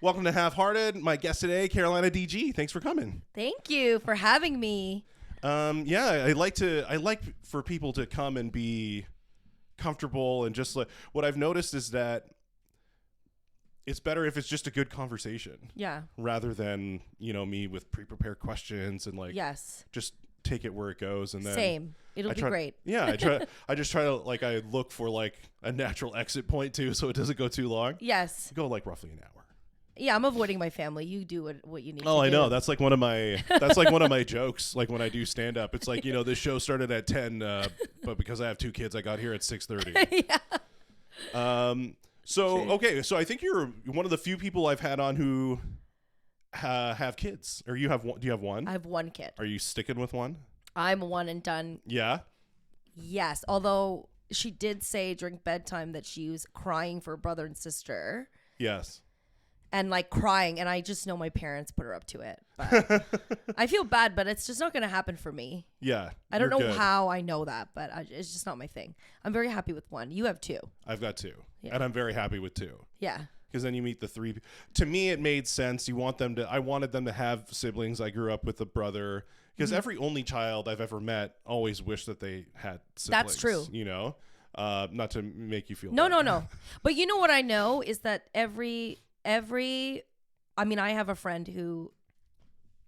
Welcome to Half-Hearted. My guest today, Carolina DG. Thanks for coming. Thank you for having me. I like for people to come and be comfortable and just like what I've noticed is that it's better if it's just a good conversation. Yeah. Rather than, me with pre-prepared questions and just take it where it goes and then Same. It'll be great. Yeah, I just try to I look for a natural exit point too so it doesn't go too long. Yes. Go roughly an hour. Yeah, I'm avoiding my family. You do what you need to do. Oh, I know. That's one of my jokes. Like when I do stand up, it's this show started at 10, but because I have two kids, I got here at 6:30. Yeah. So I think you're one of the few people I've had on who have kids. Or you have one? Do you have one? I have one kid. Are you sticking with one? I'm one and done. Yeah. Yes, although she did say during bedtime that she was crying for a brother and sister. Yes. And crying, and I just know my parents put her up to it. But I feel bad, but it's just not going to happen for me. Yeah. I don't know how I know that, but it's just not my thing. I'm very happy with one. You have two. I've got two. Yeah. And I'm very happy with two. Yeah. Because then you meet the three. To me, it made sense. I wanted them to have siblings. I grew up with a brother. Because every only child I've ever met always wished that they had siblings. That's true. Not to make you feel No. bad. But you know what I know is that I have a friend who,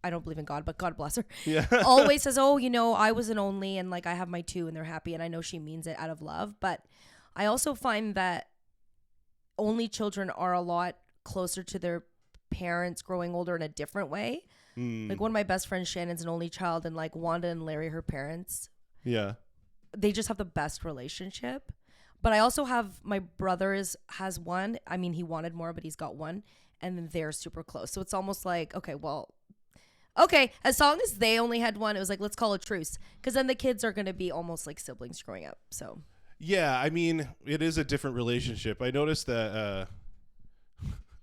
I don't believe in God, but God bless her. Yeah. Always says, I was an only and I have my two and they're happy. And I know she means it out of love. But I also find that only children are a lot closer to their parents growing older in a different way. Like one of my best friends, Shannon's an only child, and Wanda and Larry, her parents. Yeah. They just have the best relationship. But I also have, my brother has one. I mean, he wanted more, but he's got one. And then they're super close. So it's almost okay, as long as they only had one, it was let's call a truce. Because then the kids are going to be almost like siblings growing up. So. Yeah, I mean, it is a different relationship. I noticed that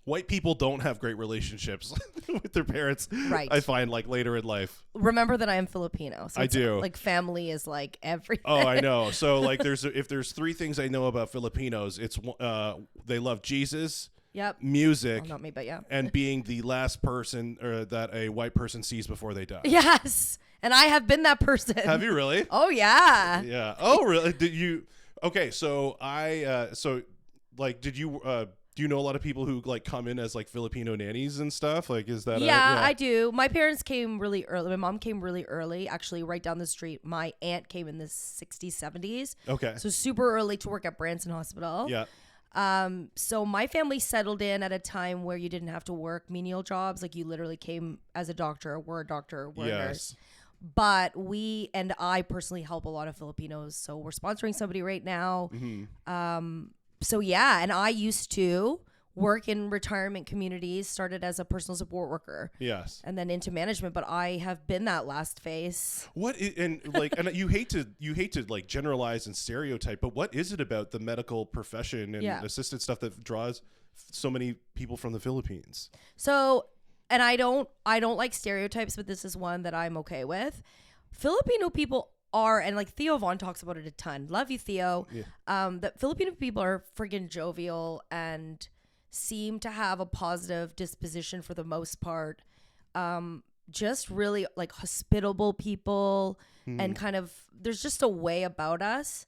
white people don't have great relationships with their parents. Right. I find later in life. Remember that I am Filipino. So I do. Family is everything. Oh, I know. So if there's three things I know about Filipinos, it's they love Jesus. Yep. Music. Well, not me, but yeah. And being the last person that a white person sees before they die. Yes. And I have been that person. Have you really? Oh, yeah. Yeah. Oh, really? Did you? Okay. So did you, do you know a lot of people who come in as Filipino nannies and stuff? Is that? Yeah, I do. My parents came really early. My mom came really early, actually right down the street. My aunt came in the 60s, 70s. Okay. So super early to work at Branson Hospital. Yeah. So my family settled in at a time where you didn't have to work menial jobs. You literally came as a doctor, we're a doctor, we're a nurse. But we and I personally help a lot of Filipinos. So we're sponsoring somebody right now. Mm-hmm. So yeah, and I used to work in retirement communities, started as a personal support worker. Yes. And then into management, but I have been that last phase. And you hate to generalize and stereotype, but what is it about the medical profession and assisted stuff that draws so many people from the Philippines? So, and I don't like stereotypes, but this is one that I'm okay with. Filipino people are, and Theo Vaughn talks about it a ton. Love you, Theo. Yeah. That Filipino people are friggin' jovial and seem to have a positive disposition for the most part. Just really hospitable people and kind of, there's just a way about us.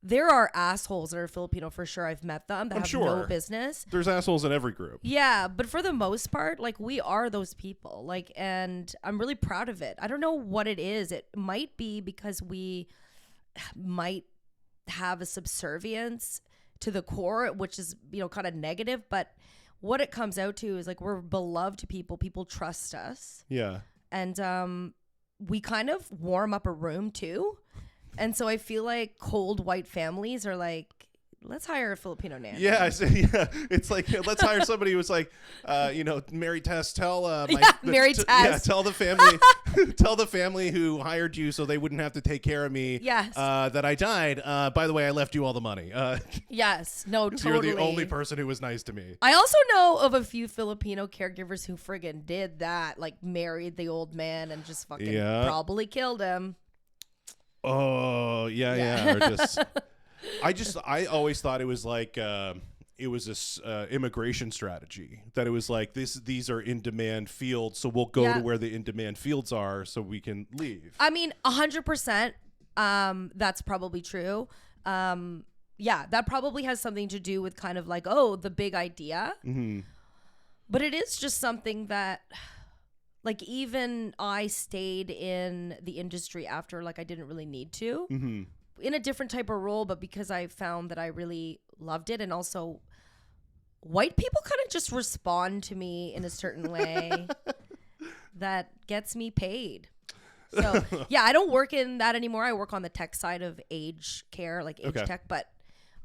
There are assholes that are Filipino for sure. I've met them that have no business. There's assholes in every group. Yeah, but for the most part, we are those people. And I'm really proud of it. I don't know what it is. It might be because we might have a subservience to the core, which is, kind of negative. But what it comes out to is we're beloved to people. People trust us. Yeah. And we kind of warm up a room too. And so I feel cold white families are let's hire a Filipino nanny. Yeah, I say, yeah. It's let's hire somebody who's Mary Tess, tell Mary Tess. Yeah, tell the family who hired you so they wouldn't have to take care of me. Yes. That I died. By the way, I left you all the money. Yes. No, totally. You're the only person who was nice to me. I also know of a few Filipino caregivers who friggin' did that, married the old man and just fucking probably killed him. Oh, yeah. Or just, I always thought it was it was this immigration strategy, that it was like these are in demand fields, so we'll go to where the in demand fields are so we can leave. I mean, 100%. That's probably true. That probably has something to do with kind of like, the big idea. Mm-hmm. But it is just something that, like, even I stayed in the industry after, like, I didn't really need to, in a different type of role, but because I found that I really loved it. And also, white people kind of just respond to me in a certain way that gets me paid. So, I don't work in that anymore. I work on the tech side of age care, like age tech. But,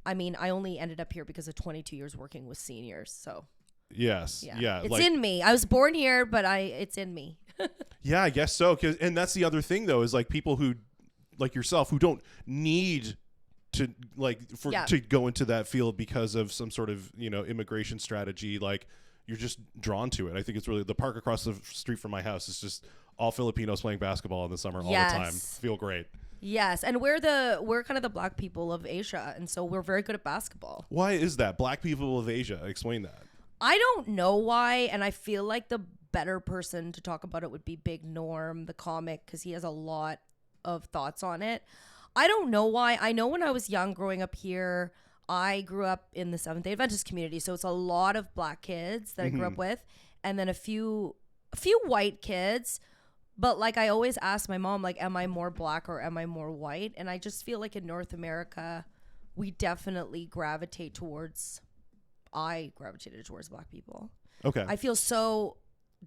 I mean, I only ended up here because of 22 years working with seniors, so... Yes. Yeah. It's in me. I was born here, but it's in me. Yeah, I guess so. And that's the other thing, though, is like people who, like yourself, who don't need to to go into that field because of some sort of, immigration strategy. Like, you're just drawn to it. I think it's really the park across the street from my house is just all Filipinos playing basketball in the summer all the time. Feel great. Yes, and we're kind of the black people of Asia, and so we're very good at basketball. Why is that? Black people of Asia. Explain that. I don't know why, and I feel like the better person to talk about it would be Big Norm, the comic, because he has a lot of thoughts on it. I don't know why. I know when I was young growing up here, I grew up in the Seventh-day Adventist community, so it's a lot of black kids that I grew up with, and then a few white kids. But like I always ask my mom, like, am I more black or am I more white? And I just feel like in North America, we definitely I gravitated towards black people. Okay. I feel so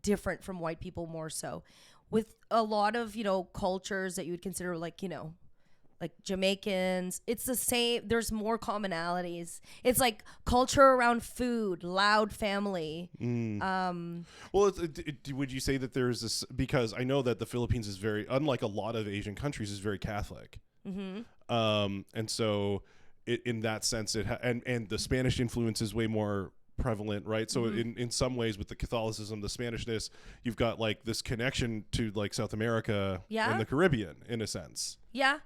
different from white people, more so. With a lot of, cultures that you would consider like, like Jamaicans, it's the same. There's more commonalities. It's like culture around food, loud family. Well, would you say that there's this, because I know that the Philippines is very, unlike a lot of Asian countries, is very Catholic. And so in that sense, and the Spanish influence is way more prevalent, right? So in some ways, with the Catholicism, the Spanishness, you've got like this connection to like South America and the Caribbean in a sense. Yeah,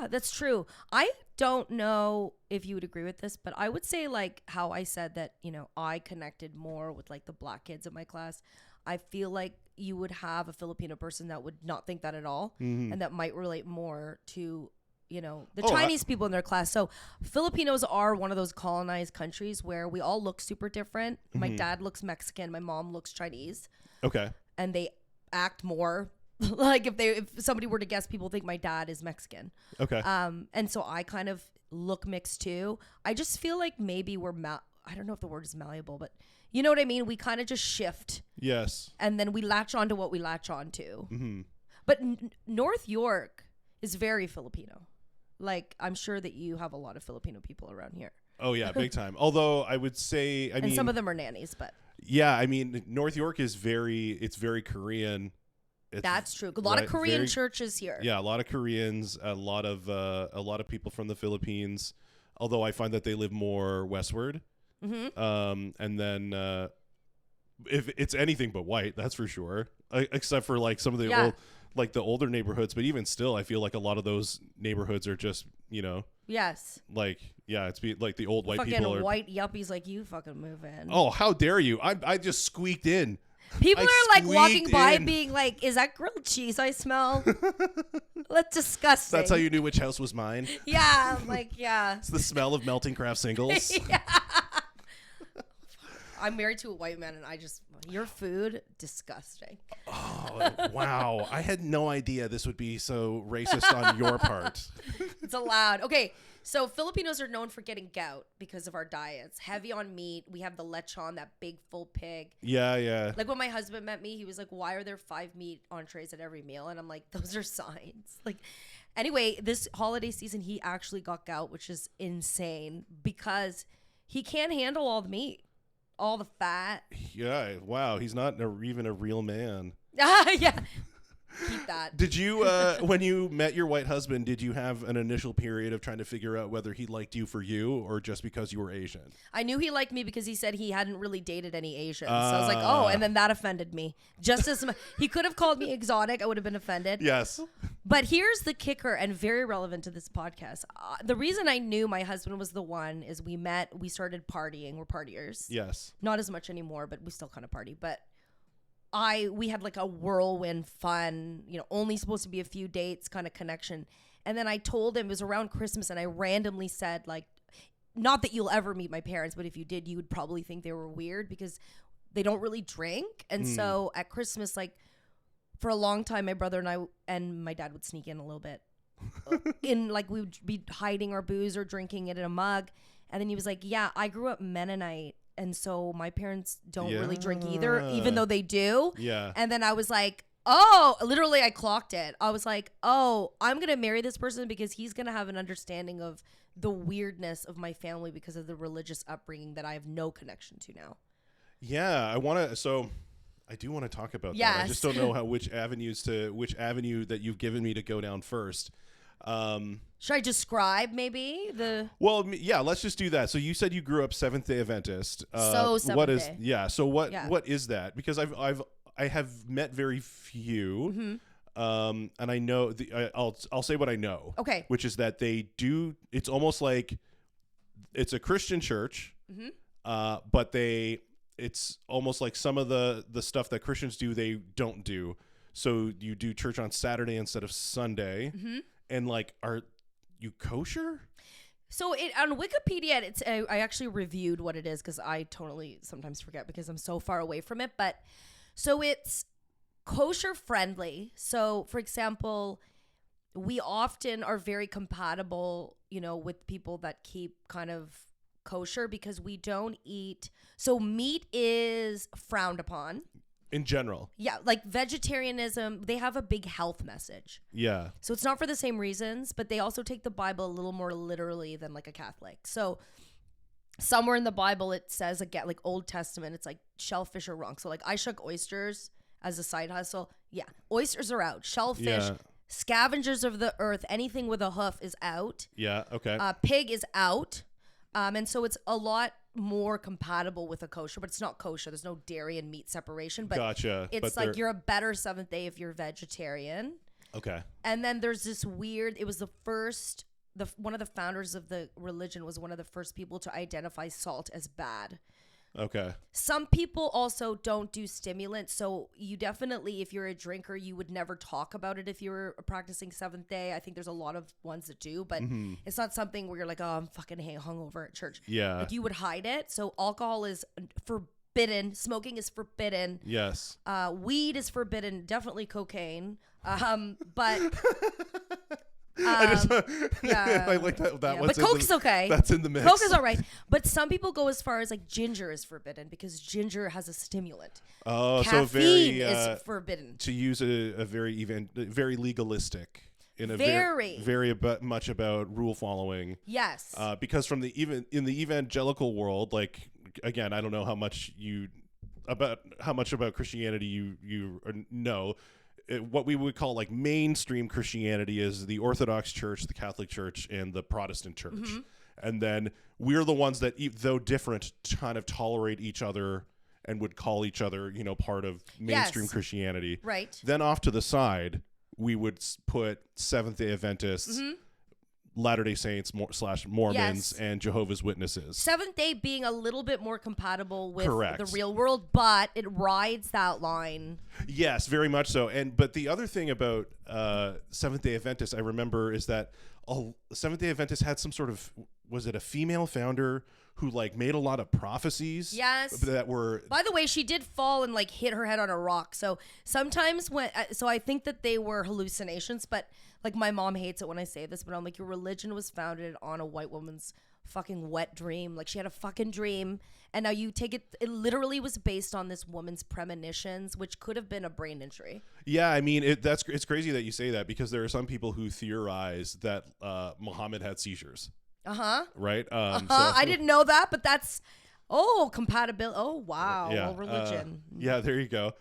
that's true. I don't know if you would agree with this, but I would say like how I said that, I connected more with like the black kids in my class. I feel like you would have a Filipino person that would not think that at all, and that might relate more to the Chinese people in their class. So Filipinos are one of those colonized countries where we all look super different. My dad looks Mexican. My mom looks Chinese. Okay. And they act more like if somebody were to guess, people think my dad is Mexican. Okay. And so I kind of look mixed too. I just feel like maybe I don't know if the word is malleable, but you know what I mean? We kind of just shift. Yes. And then we latch on to what we latch on to. But North York is very Filipino. Like, I'm sure that you have a lot of Filipino people around here. Oh, yeah, big time. Although I would say, I mean... some of them are nannies, but... Yeah, I mean, North York is very Korean. That's true. A lot of Korean churches here. Yeah, a lot of Koreans, a lot of people from the Philippines, although I find that they live more westward. And then if it's anything but white, that's for sure. Except for like some of the old... like the older neighborhoods, but even still, I feel like a lot of those neighborhoods are just, yes, like, it's like the old white fucking people are white yuppies like you fucking move in. Oh, how dare you? I just squeaked in. People are like walking by being like, is that grilled cheese I smell? That's disgusting. That's how you knew which house was mine? Yeah, I'm like, yeah. It's the smell of melting craft singles. Yeah. I'm married to a white man, and your food, disgusting. Oh, wow. I had no idea this would be so racist on your part. It's allowed. Okay, so Filipinos are known for getting gout because of our diets. Heavy on meat. We have the lechon, that big full pig. Yeah, yeah. Like when my husband met me, he was like, why are there 5 meat entrees at every meal? And I'm like, those are signs. Like, anyway, this holiday season, he actually got gout, which is insane because he can't handle all the meat. All the fat. Yeah, wow. He's not even a real man. Yeah. Keep that. Did you, when you met your white husband, did you have an initial period of trying to figure out whether he liked you for you or just because you were Asian? I knew he liked me because he said he hadn't really dated any Asians. So I was like, oh, and then that offended me. Just as he could have called me exotic, I would have been offended. Yes. But here's the kicker, and very relevant to this podcast. The reason I knew my husband was the one is we met, we started partying. We're partiers. Yes. Not as much anymore, but we still kind of party. But we had like a whirlwind fun, only supposed to be a few dates kind of connection. And then I told him, it was around Christmas, and I randomly said, like, not that you'll ever meet my parents, but if you did, you would probably think they were weird because they don't really drink. And so at Christmas, like, for a long time, my brother and I and my dad would sneak in a little bit. We would be hiding our booze or drinking it in a mug. And then he was like, yeah, I grew up Mennonite. And so my parents don't really drink either, even though they do. Yeah. And then I was like, oh, literally I clocked it. I was like, oh, I'm going to marry this person because he's going to have an understanding of the weirdness of my family because of the religious upbringing that I have no connection to now. Yeah, I do want to talk about that. I just don't know which avenue that you've given me to go down first. Should I describe maybe Well, yeah, let's just do that. So you said you grew up Seventh-day Adventist. Seventh-day. What is that? Because I have met very few. And I know I'll say what I know. Okay. Which is that they do. It's almost like it's a Christian church, but it's almost like some of the stuff that Christians do they don't do. So you do church on Saturday instead of Sunday, and like are you kosher? So on Wikipedia, I actually reviewed what it is because I totally sometimes forget because I'm so far away from it. But so it's kosher friendly. So for example, we often are very compatible, with people that keep kind of kosher because we don't eat. So meat is frowned upon. In general. Yeah, like vegetarianism, they have a big health message. Yeah. So it's not for the same reasons, but they also take the Bible a little more literally than like a Catholic. So somewhere in the Bible it says, again, like Old Testament, it's like shellfish are wrong. So like I shuck oysters as a side hustle. Yeah, oysters are out. Shellfish, scavengers of the earth, anything with a hoof is out. Yeah, okay. Pig is out. And so it's a lot more compatible with a kosher, but it's not kosher. There's no dairy and meat separation. But gotcha. It's like you're a better Seventh Day if you're vegetarian. Okay. And then there's this weird, it was the first, one of the founders of the religion was one of the first people to identify salt as bad. Okay. Some people also don't do stimulants. So you definitely, if you're a drinker, you would never talk about it if you were practicing Seventh Day. I think there's a lot of ones that do, but it's not something where you're like, oh, I'm fucking hungover at church. Yeah. Like you would hide it. So alcohol is forbidden. Smoking is forbidden. Yes. Weed is forbidden. Definitely cocaine. But... I like that. But Coke's okay. That's in the mix. Coke is all right. But some people go as far as like ginger is forbidden because ginger has a stimulant. Oh, caffeine so very is forbidden. To use a very legalistic in a very much about rule following. Yes. Because from in the evangelical world, like again, I don't know how much about Christianity you know. What we would call like mainstream Christianity is the Orthodox Church, the Catholic Church, and the Protestant Church. And then we're the ones that, though different, kind of tolerate each other and would call each other, part of mainstream Christianity. Right. Then off to the side, we would put Seventh-day Adventists, Latter-day Saints / Mormons, and Jehovah's Witnesses. Seventh Day being a little bit more compatible with Correct. The real world, but it rides that line. Yes, very much so. But the other thing about Seventh-day Adventists I remember is that Seventh-day Adventists had some sort of, was it a female founder who like made a lot of prophecies? Yes. That were. By the way, she did fall and like hit her head on a rock. So sometimes so I think that they were hallucinations, but like my mom hates it when I say this, but I'm like, your religion was founded on a white woman's fucking wet dream. Like she had a fucking dream, and now you take it literally was based on this woman's premonitions, which could have been a brain injury. Yeah, I mean it's crazy that you say that because there are some people who theorize that Muhammad had seizures. Right. So, I didn't know that, but that's compatibility. Oh wow. Yeah. Religion. Yeah. There you go.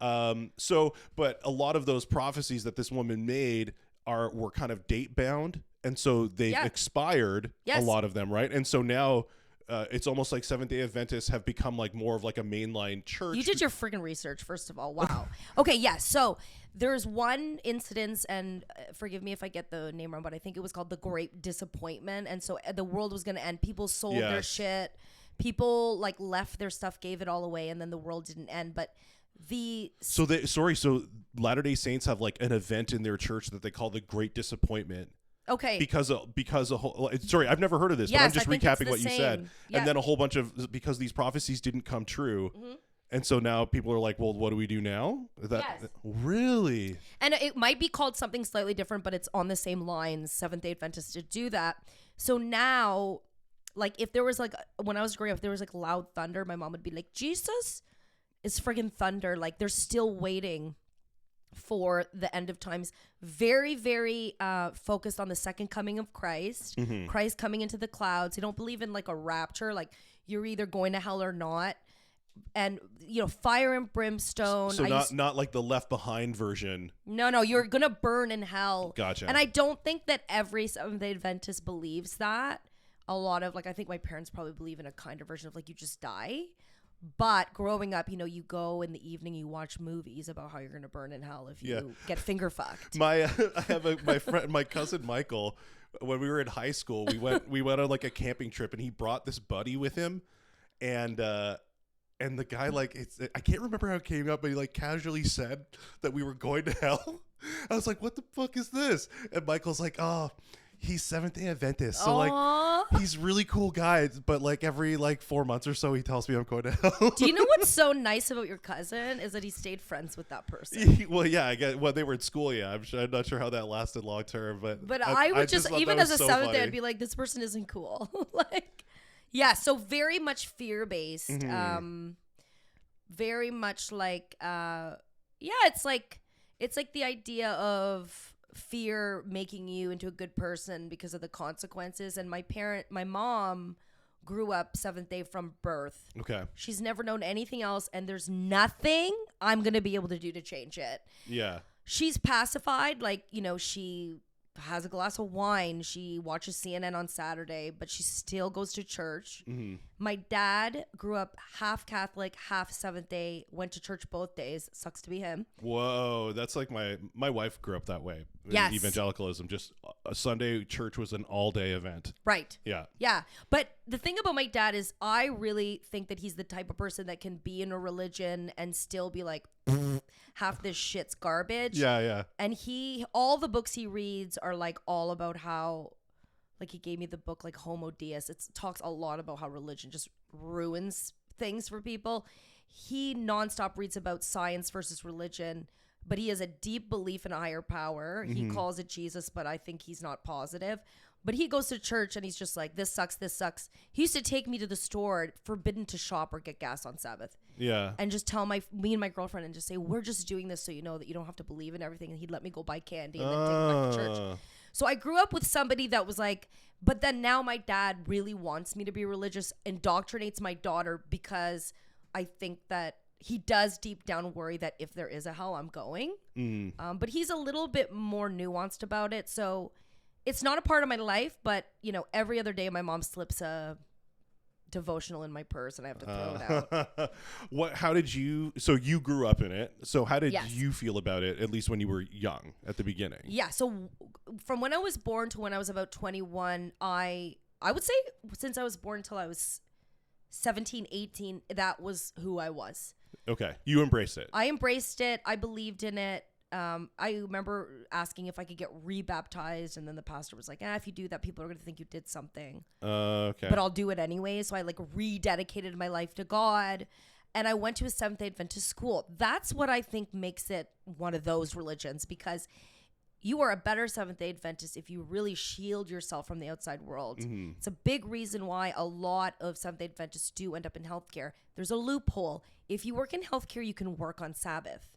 But a lot of those prophecies that this woman made were kind of date bound, and so they've expired. Yes. A lot of them, right? And so now it's almost like Seventh-day Adventists have become like more of like a mainline church. You did your freaking research, first of all. Wow. Okay, yeah. So there's one incident, and forgive me if I get the name wrong, but I think it was called the Great Disappointment. And so the world was going to end. People sold their shit. People like left their stuff, gave it all away, and then the world didn't end. But so Latter-day Saints have like an event in their church that they call the Great Disappointment. Okay. Because a whole, sorry, I've never heard of this, but I'm just recapping what you said. Yeah. And then a whole bunch of, because these prophecies didn't come true. Mm-hmm. And so now people are like, well, what do we do now? Really? And it might be called something slightly different, but it's on the same lines, Seventh-day Adventists to do that. So now, like, if there was like, when I was growing up, if there was like loud thunder, my mom would be like, Jesus is friggin' thunder. Like, they're still waiting for the end of times. Very, very focused on the second coming of Christ. Mm-hmm. Christ coming into the clouds. They don't believe in like a rapture, like you're either going to hell or not. And fire and brimstone. So not like the Left Behind version. No, you're gonna burn in hell. Gotcha. And I don't think that every Seventh-day Adventist believes that. A lot of I think my parents probably believe in a kind of version of like you just die. But growing up, you go in the evening, you watch movies about how you're going to burn in hell if you get finger fucked. I have my friend, my cousin Michael. When we were in high school, we went on like a camping trip, and he brought this buddy with him, and the guy I can't remember how it came up, but he like casually said that we were going to hell. I was like, what the fuck is this? And Michael's like, oh, he's Seventh-day Adventist. So like he's really cool guy, but like every 4 months or so he tells me I'm going to hell. Do you know what's so nice about your cousin is that he stayed friends with that person? Well, yeah, I guess they were in school, yeah. I'm not sure how that lasted long term, but I would just even as a Seventh-day, I'd be like, this person isn't cool. So very much fear-based. Mm-hmm. Very much like it's like the idea of fear making you into a good person because of the consequences. And my mom grew up Seventh-day from birth. Okay. She's never known anything else, and there's nothing I'm going to be able to do to change it. Yeah. She's pacified, she has a glass of wine, she watches CNN on Saturday, but she still goes to church. Mm-hmm. My dad grew up half Catholic, half Seventh-day, went to church both days. Sucks to be him. Whoa, that's like my wife grew up that way. Yes. Evangelicalism, just a Sunday church was an all-day event. Right. Yeah. Yeah. But the thing about my dad is I really think that he's the type of person that can be in a religion and still be like, half this shit's garbage. Yeah, yeah. And all the books he reads are like all about how, like he gave me the book like Homo Deus. It talks a lot about how religion just ruins things for people. He nonstop reads about science versus religion, but he has a deep belief in a higher power. Mm-hmm. He calls it Jesus, but I think he's not positive. But he goes to church and he's just like, this sucks, this sucks. He used to take me to the store, forbidden to shop or get gas on Sabbath. Yeah. And just tell me and my girlfriend and just say, we're just doing this so you know that you don't have to believe in everything. And he'd let me go buy candy and then take me back to church. So I grew up with somebody that was like, but then now my dad really wants me to be religious, indoctrinates my daughter because I think that he does deep down worry that if there is a hell, I'm going. But he's a little bit more nuanced about it. So it's not a part of my life, but every other day my mom slips a devotional in my purse and I have to throw it out. How did you, so you grew up in it. So how did you feel about it, at least when you were young at the beginning? Yeah. So from when I was born to when I was about 21, I would say since I was born until I was 17, 18, that was who I was. Okay. You embraced it. I embraced it. I believed in it. I remember asking if I could get rebaptized, and then the pastor was like, if you do that, people are going to think you did something. Okay. But I'll do it anyway. So I rededicated my life to God, and I went to a Seventh-day Adventist school. That's what I think makes it one of those religions, because you are a better Seventh-day Adventist if you really shield yourself from the outside world. Mm-hmm. It's a big reason why a lot of Seventh-day Adventists do end up in healthcare. There's a loophole. If you work in healthcare, you can work on Sabbath.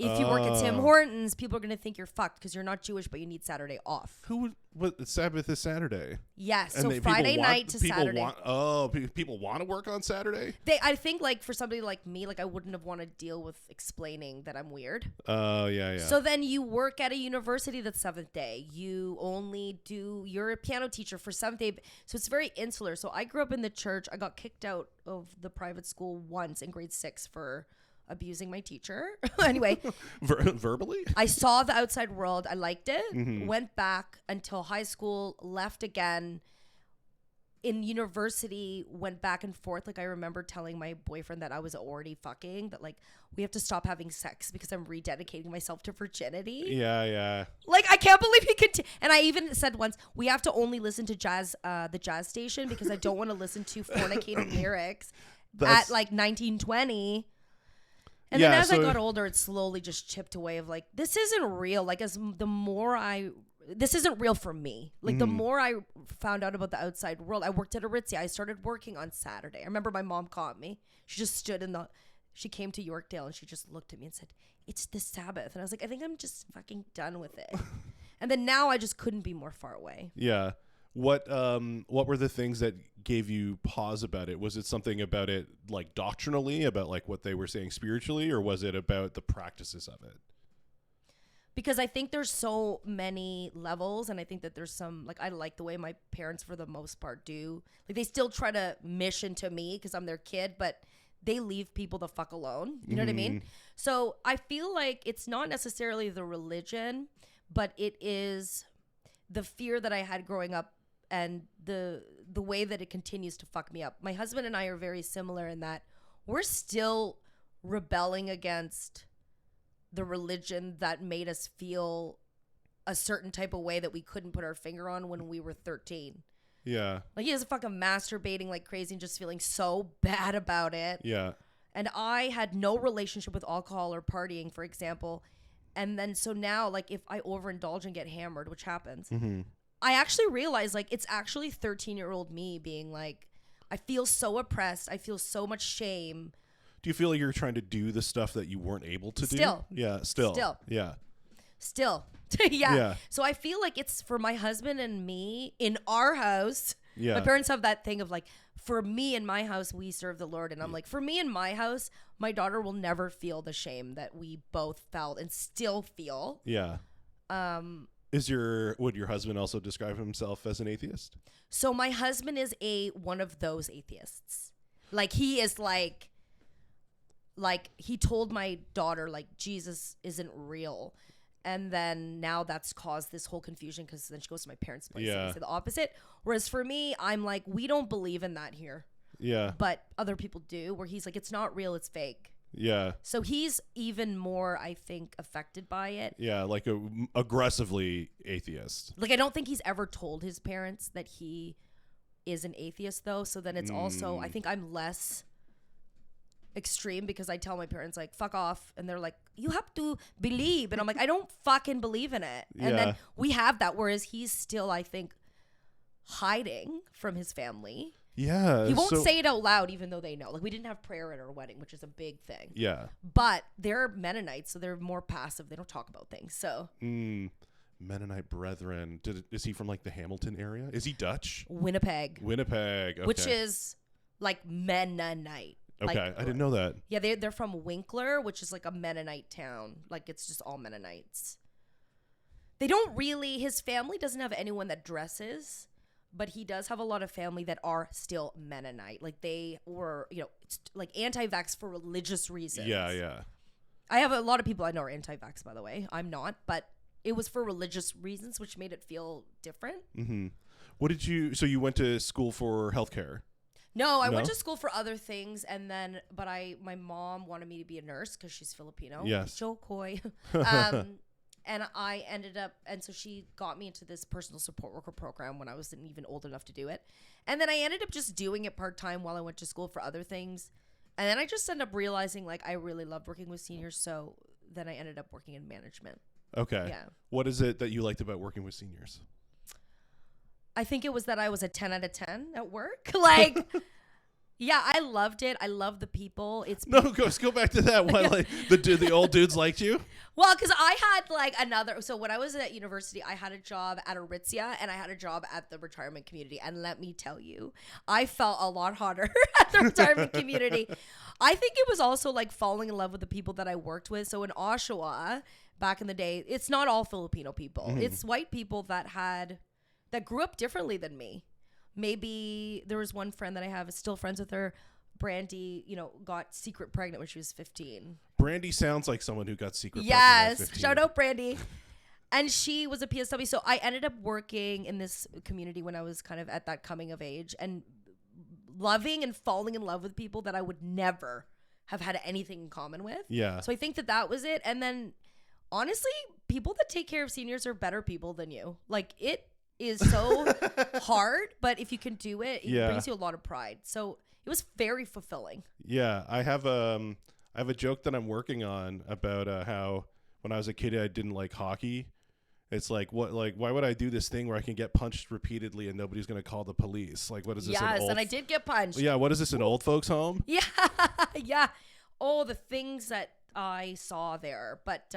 If you work at Tim Hortons, people are going to think you're fucked because you're not Jewish, but you need Saturday off. Who would? What? Sabbath is Saturday. Yes, so Friday night to Saturday. People want to work on Saturday? I think, like, for somebody like me, like, I wouldn't have wanted to deal with explaining that I'm weird. Oh, yeah. So then you work at a university that's seventh day. You're a piano teacher for seventh day. So it's very insular. So I grew up in the church. I got kicked out of the private school once in grade 6 for abusing my teacher. Anyway, verbally, I saw the outside world. I liked it. Went back until high school, left again. In university, went back and forth. Like, I remember telling my boyfriend that I was already fucking, that, like, we have to stop having sex because I'm rededicating myself to virginity. Yeah. Like, I can't believe he could. And I even said once, we have to only listen to jazz, the jazz station, because I don't want to listen to fornicating lyrics at like 1920. And then as I got older, it slowly just chipped away of like, this isn't real. Like, this isn't real for me. Like, the more I found out about the outside world, I worked at Aritzia. I started working on Saturday. I remember my mom caught me. She just stood she came to Yorkdale and she just looked at me and said, it's the Sabbath. And I was like, I think I'm just fucking done with it. And then now I just couldn't be more far away. Yeah. What were the things that gave you pause about it? Was it something about it, like, doctrinally, about like what they were saying spiritually, or was it about the practices of it? Because I think there's so many levels, and I think that there's some, like, I like the way my parents for the most part do. Like, they still try to mission to me because I'm their kid, but they leave people the fuck alone. You know what I mean? So I feel like it's not necessarily the religion, but it is the fear that I had growing up and the way that it continues to fuck me up. My husband and I are very similar in that we're still rebelling against the religion that made us feel a certain type of way that we couldn't put our finger on when we were 13. Yeah. Like, he was fucking masturbating like crazy and just feeling so bad about it. Yeah. And I had no relationship with alcohol or partying, for example. And then so now, like, if I overindulge and get hammered, which happens, I actually realize, like, it's actually 13-year-old me being like, I feel so oppressed. I feel so much shame. Do you feel like you're trying to do the stuff that you weren't able to do? Yeah, still. Yeah. Still. Yeah. So I feel like it's for my husband and me in our house. Yeah. My parents have that thing of like, for me in my house, we serve the Lord. And I'm like, for me in my house, my daughter will never feel the shame that we both felt and still feel. Yeah. Would your husband also describe himself as an atheist? So my husband is one of those atheists. Like, he is like he told my daughter, like, Jesus isn't real. And then now that's caused this whole confusion because then she goes to my parents' place and they say the opposite. Whereas for me, I'm like, we don't believe in that here. Yeah. But other people do, where he's like, it's not real, it's fake. Yeah. So he's even more, I think, affected by it. Yeah, like aggressively atheist. Like, I don't think he's ever told his parents that he is an atheist, though. So then it's also, I think I'm less extreme because I tell my parents, like, fuck off. And they're like, you have to believe. And I'm like, I don't fucking believe in it. And then we have that. Whereas he's still, I think, hiding from his family. Yeah. He won't say it out loud, even though they know. Like, we didn't have prayer at our wedding, which is a big thing. Yeah. But they're Mennonites, so they're more passive. They don't talk about things. So. Mennonite brethren. Is he from, like, the Hamilton area? Is he Dutch? Winnipeg. Okay. Which is, like, Mennonite. Okay, like, I didn't know that. Yeah, they're from Winkler, which is like a Mennonite town. Like, it's just all Mennonites. They don't really, his family doesn't have anyone that dresses, but he does have a lot of family that are still Mennonite. Like, they were, like, anti-vax for religious reasons. Yeah. I have a lot of people I know are anti-vax, by the way. I'm not, but it was for religious reasons, which made it feel different. Mm-hmm. So you went to school for healthcare? No, I went to school for other things, and then, but my mom wanted me to be a nurse because she's Filipino. Yes. So coy. And I ended up, and so she got me into this personal support worker program when I wasn't even old enough to do it. And then I ended up just doing it part-time while I went to school for other things. And then I just ended up realizing, like, I really loved working with seniors, so then I ended up working in management. Okay. Yeah. What is it that you liked about working with seniors? I think it was that I was a 10 out of 10 at work. Like, Yeah, I loved it. I love the people. Let's go back to that one. Like the old dudes liked you. Well, because I had like so when I was at university, I had a job at Aritzia and I had a job at the retirement community. And let me tell you, I felt a lot hotter at the retirement community. I think it was also like falling in love with the people that I worked with. So in Oshawa, back in the day, it's not all Filipino people. Mm-hmm. It's white people that grew up differently than me. Maybe there was one friend that I have, still friends with her. Brandy, got secret pregnant when she was 15. Brandy sounds like someone who got secret pregnant at 15. Shout out Brandy. And she was a PSW. So I ended up working in this community when I was kind of at that coming of age and loving and falling in love with people that I would never have had anything in common with. Yeah. So I think that was it. And then honestly, people that take care of seniors are better people than you. Like it is so hard, but if you can do it, it brings you a lot of pride. So it was very fulfilling. Yeah, I have a joke that I'm working on about how when I was a kid I didn't like hockey. It's like why would I do this thing where I can get punched repeatedly and nobody's gonna call the police? Like what is this? Yes, and I did get punched. Yeah, what is this, an old folks home? Yeah, yeah. Oh, the things that I saw there, but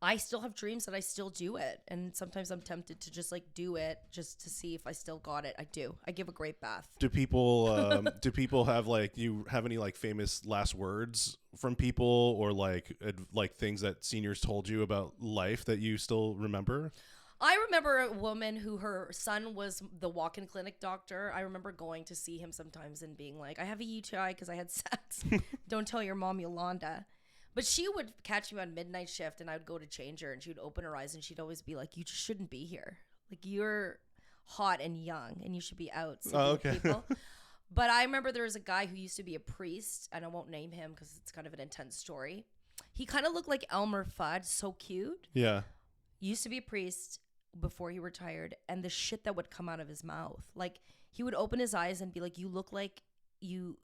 I still have dreams that I still do it. And sometimes I'm tempted to just like do it just to see if I still got it. I do. I give a great bath. Do people have you have any like famous last words from people or like things that seniors told you about life that you still remember? I remember a woman who her son was the walk-in clinic doctor. I remember going to see him sometimes and being like, I have a UTI because I had sex. Don't tell your mom, Yolanda. But she would catch me on midnight shift and I would go to change her and she would open her eyes and she'd always be like, you just shouldn't be here. Like you're hot and young and you should be out with people. But I remember there was a guy who used to be a priest and I won't name him because it's kind of an intense story. He kind of looked like Elmer Fudd, so cute. Yeah. Used to be a priest before he retired and the shit that would come out of his mouth. Like he would open his eyes and be like, you look like you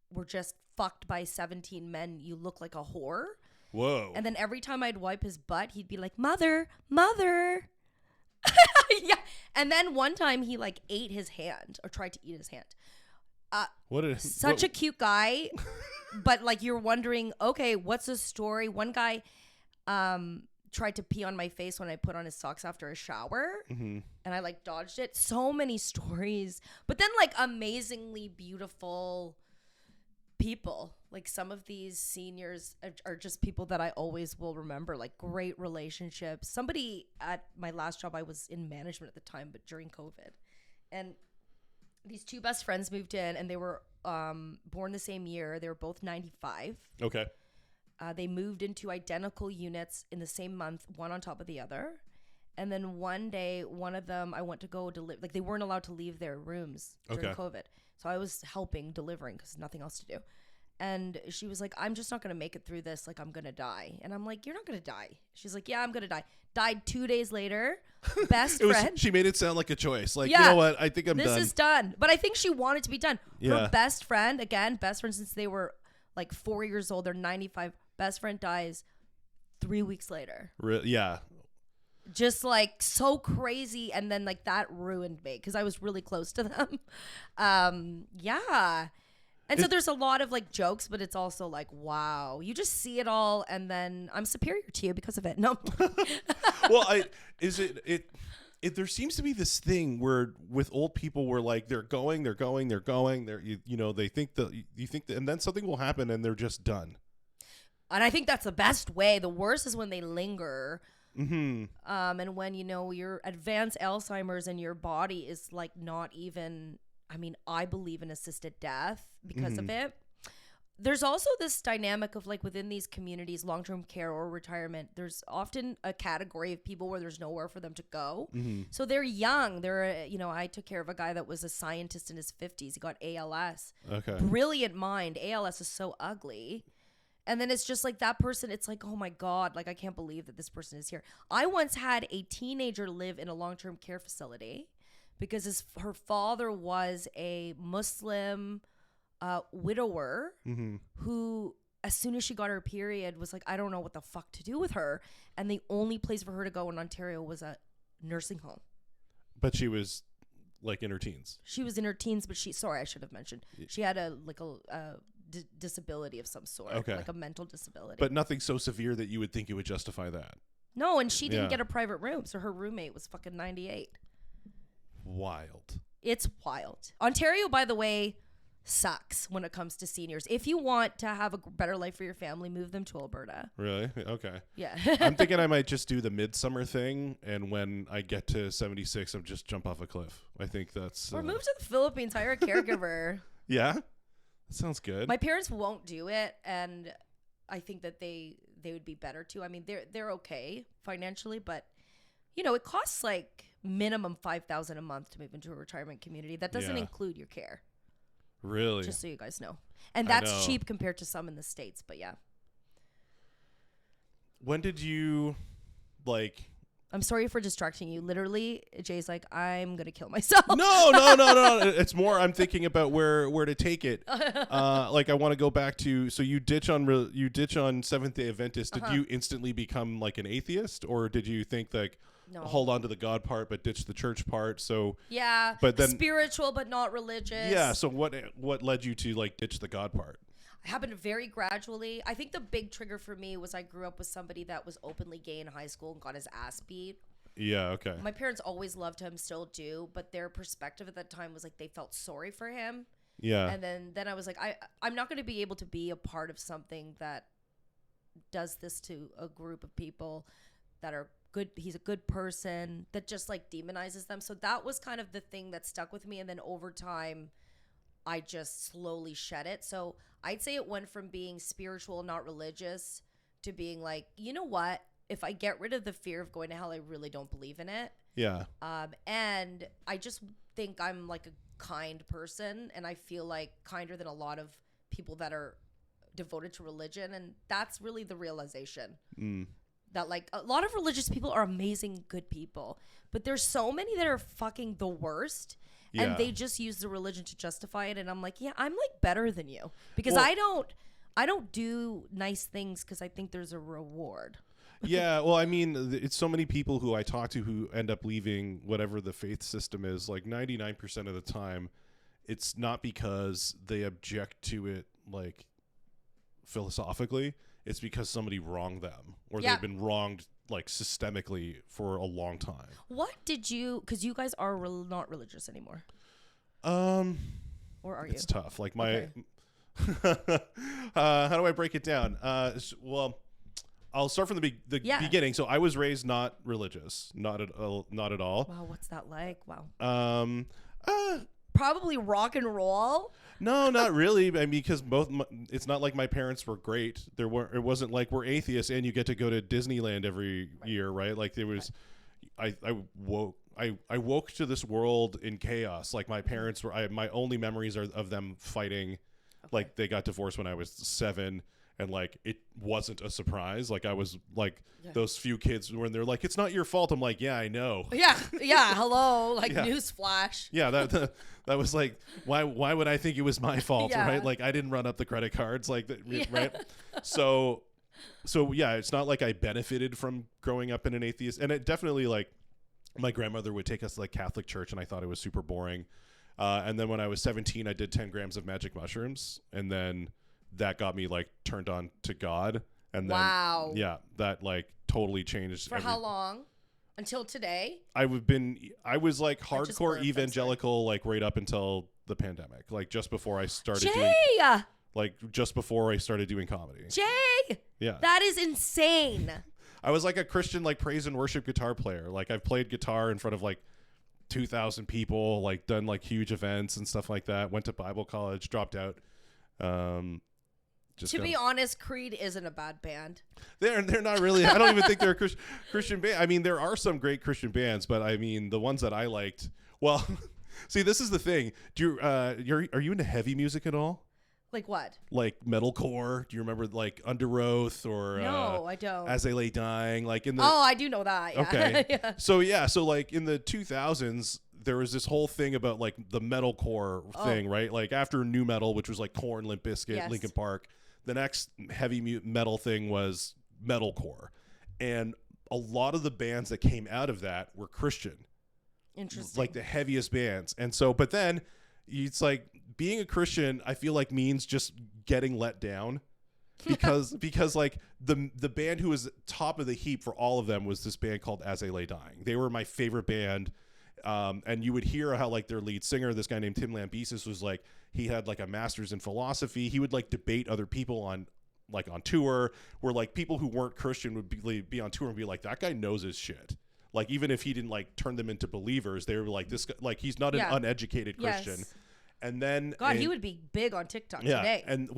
were just fucked by 17 men. You look like a whore. Whoa. And then every time I'd wipe his butt, he'd be like, mother. Yeah. And then one time he like ate his hand or tried to eat his hand. Such a cute guy. But like you're wondering, okay, what's the story? One guy tried to pee on my face when I put on his socks after a shower. Mm-hmm. And I like dodged it. So many stories. But then like amazingly beautiful people. Like some of these seniors are just people that I always will remember, like great relationships. Somebody at my last job, I was in management at the time, but during COVID, and these two best friends moved in and they were born the same year. They were both 95. Okay. They moved into identical units in the same month, one on top of the other. And then one day, one of them, I went to go deliver. Like they weren't allowed to leave their rooms during COVID. So I was delivering because nothing else to do. And she was like, I'm just not going to make it through this. Like, I'm going to die. And I'm like, you're not going to die. She's like, yeah, I'm going to die. Died 2 days later. Best friend. She made it sound like a choice. Like, you know what? I think I'm done. This is done. But I think she wanted to be done. Yeah. Her best friend, since they were like 4 years old, they're 95. Best friend dies 3 weeks later. Yeah. Just like so crazy. And then like that ruined me because I was really close to them. Yeah. And so there's a lot of like jokes, but it's also like, wow, you just see it all. And then I'm superior to you because of it. No. Well, there seems to be this thing where with old people where like they're going, they think and then something will happen and they're just done. And I think that's the best way. The worst is when they linger. Mm-hmm. And when, your advanced Alzheimer's and your body is like not even, I believe in assisted death because of it. There's also this dynamic of like within these communities, long-term care or retirement, there's often a category of people where there's nowhere for them to go. Mm-hmm. So they're young. I took care of a guy that was a scientist in his 50s. He got ALS. Okay. Brilliant mind. ALS is so her And then it's just like that person, it's like, oh my God, like I can't believe that this person is here. I once had a teenager live in a long-term care facility because her father was a Muslim widower who, as soon as she got her period, was like, I don't know what the fuck to do with her. And the only place for her to go in Ontario was a nursing home. But she was like in her teens? She was in her teens, but sorry, I should have mentioned. She had a disability of some sort. Okay. Like a mental disability. But nothing so severe that you would think it would justify that. No, and she didn't get a private room, so her roommate was fucking 98. Wild. It's wild. Ontario, by the way, sucks when it comes to seniors. If you want to have a better life for your family, move them to Alberta. Really? Okay. Yeah. I'm thinking I might just do the midsummer thing, and when I get to 76, I'm just jump off a cliff. I think that's... Or move to the Philippines, hire a caregiver. Yeah? That sounds good. My parents won't do it, and I think that they would be better too. I mean, they're okay financially, but you know, it costs like minimum $5,000 a month to move into a retirement community. That doesn't include your care. Really? Just so you guys know. And that's cheap compared to some in the States, but yeah. When did you like... I'm sorry for distracting you. Literally, Jay's like, I'm going to kill myself. No. It's more I'm thinking about where to take it. Like I want to go back to, so you ditch on Seventh-day Adventist. Did you instantly become like an atheist, or did you think like hold on to the God part but ditch the church part? So yeah, but then spiritual but not religious. Yeah, so what led you to like ditch the God part? It happened very gradually. I think the big trigger for me was I grew up with somebody that was openly gay in high school and got his ass beat. Yeah, okay. My parents always loved him, still do, but their perspective at that time was like they felt sorry for him. Yeah. And then I was like, I'm not going to be able to be a part of something that does this to a group of people that are good. He's a good person, that just like demonizes them. So that was kind of the thing that stuck with me. And then over time, I just slowly shed it. So I'd say it went from being spiritual, not religious, to being like, you know what? If I get rid of the fear of going to hell, I really don't believe in it. Yeah. And I just think I'm like a kind person, and I feel like kinder than a lot of people that are devoted to religion. And that's really the realization. That like a lot of religious people are amazing, good people, but there's so many that are fucking the worst. Yeah. And they just use the religion to justify it. And I'm like, yeah, I'm like better than you because I don't do nice things because I think there's a reward. Yeah. Well, I mean, it's so many people who I talk to who end up leaving whatever the faith system is, like 99% of the time, it's not because they object to it like philosophically. It's because somebody wronged them or they've been wronged like systemically for a long time. What did you, because you guys are not religious anymore. Or are you? It's tough. Like my, how do I break it down? Well, I'll start from the beginning. So I was raised not religious, not at all. Wow. What's that like? Wow. Probably rock and roll. No, not really. I mean, because it's not like my parents were great. It wasn't like we're atheists and you get to go to Disneyland every year, right? Like there was, I woke to this world in chaos. Like my parents were, my only memories are of them fighting. Like they got divorced when I was 7. And like it wasn't a surprise. Like I was like those few kids when they're like, "It's not your fault." I'm like, "Yeah, I know." Yeah. Hello, like newsflash. Yeah, that was like, why would I think it was my fault, right? Like I didn't run up the credit cards, like right. So yeah, it's not like I benefited from growing up in an atheist, and it definitely like my grandmother would take us to like Catholic church, and I thought it was super boring. And then when I was 17, I did 10 grams of magic mushrooms, and then that got me like turned on to God. And then that like totally changed. For how long? Until today? I was like hardcore evangelical like right up until the pandemic. Like just before I started doing comedy. Jay! Yeah. That is insane. I was like a Christian like praise and worship guitar player. Like I've played guitar in front of like 2,000 people, like done like huge events and stuff like that. Went to Bible college, dropped out. To be honest, Creed isn't a bad band. They're not really. I don't even think they're a Christian band. I mean, there are some great Christian bands, but I mean, the ones that I liked. Well, see, this is the thing. Do you are you into heavy music at all? Like what? Like metalcore? Do you remember like Under Oath or no, I don't. As They Lay Dying? Like in the I do know that. Yeah. Okay. So like in the 2000s. There was this whole thing about like the metalcore thing, right? Like after nu metal, which was like Korn, Limp Bizkit, Linkin Park, the next heavy metal thing was metalcore. And a lot of the bands that came out of that were Christian. Interesting. like the heaviest bands. And so, but then it's like being a Christian, I feel like means just getting let down because like the band who was top of the heap for all of them was this band called As I Lay Dying. They were my favorite band. And you would hear how like their lead singer, this guy named Tim Lambesis, was like, he had like a master's in philosophy. He would like debate other people on tour, where like people who weren't Christian would be on tour and be like, that guy knows his shit. Like, even if he didn't like turn them into believers, they were like, this guy, like, he's not an uneducated Christian. Yes. And then he would be big on TikTok today. And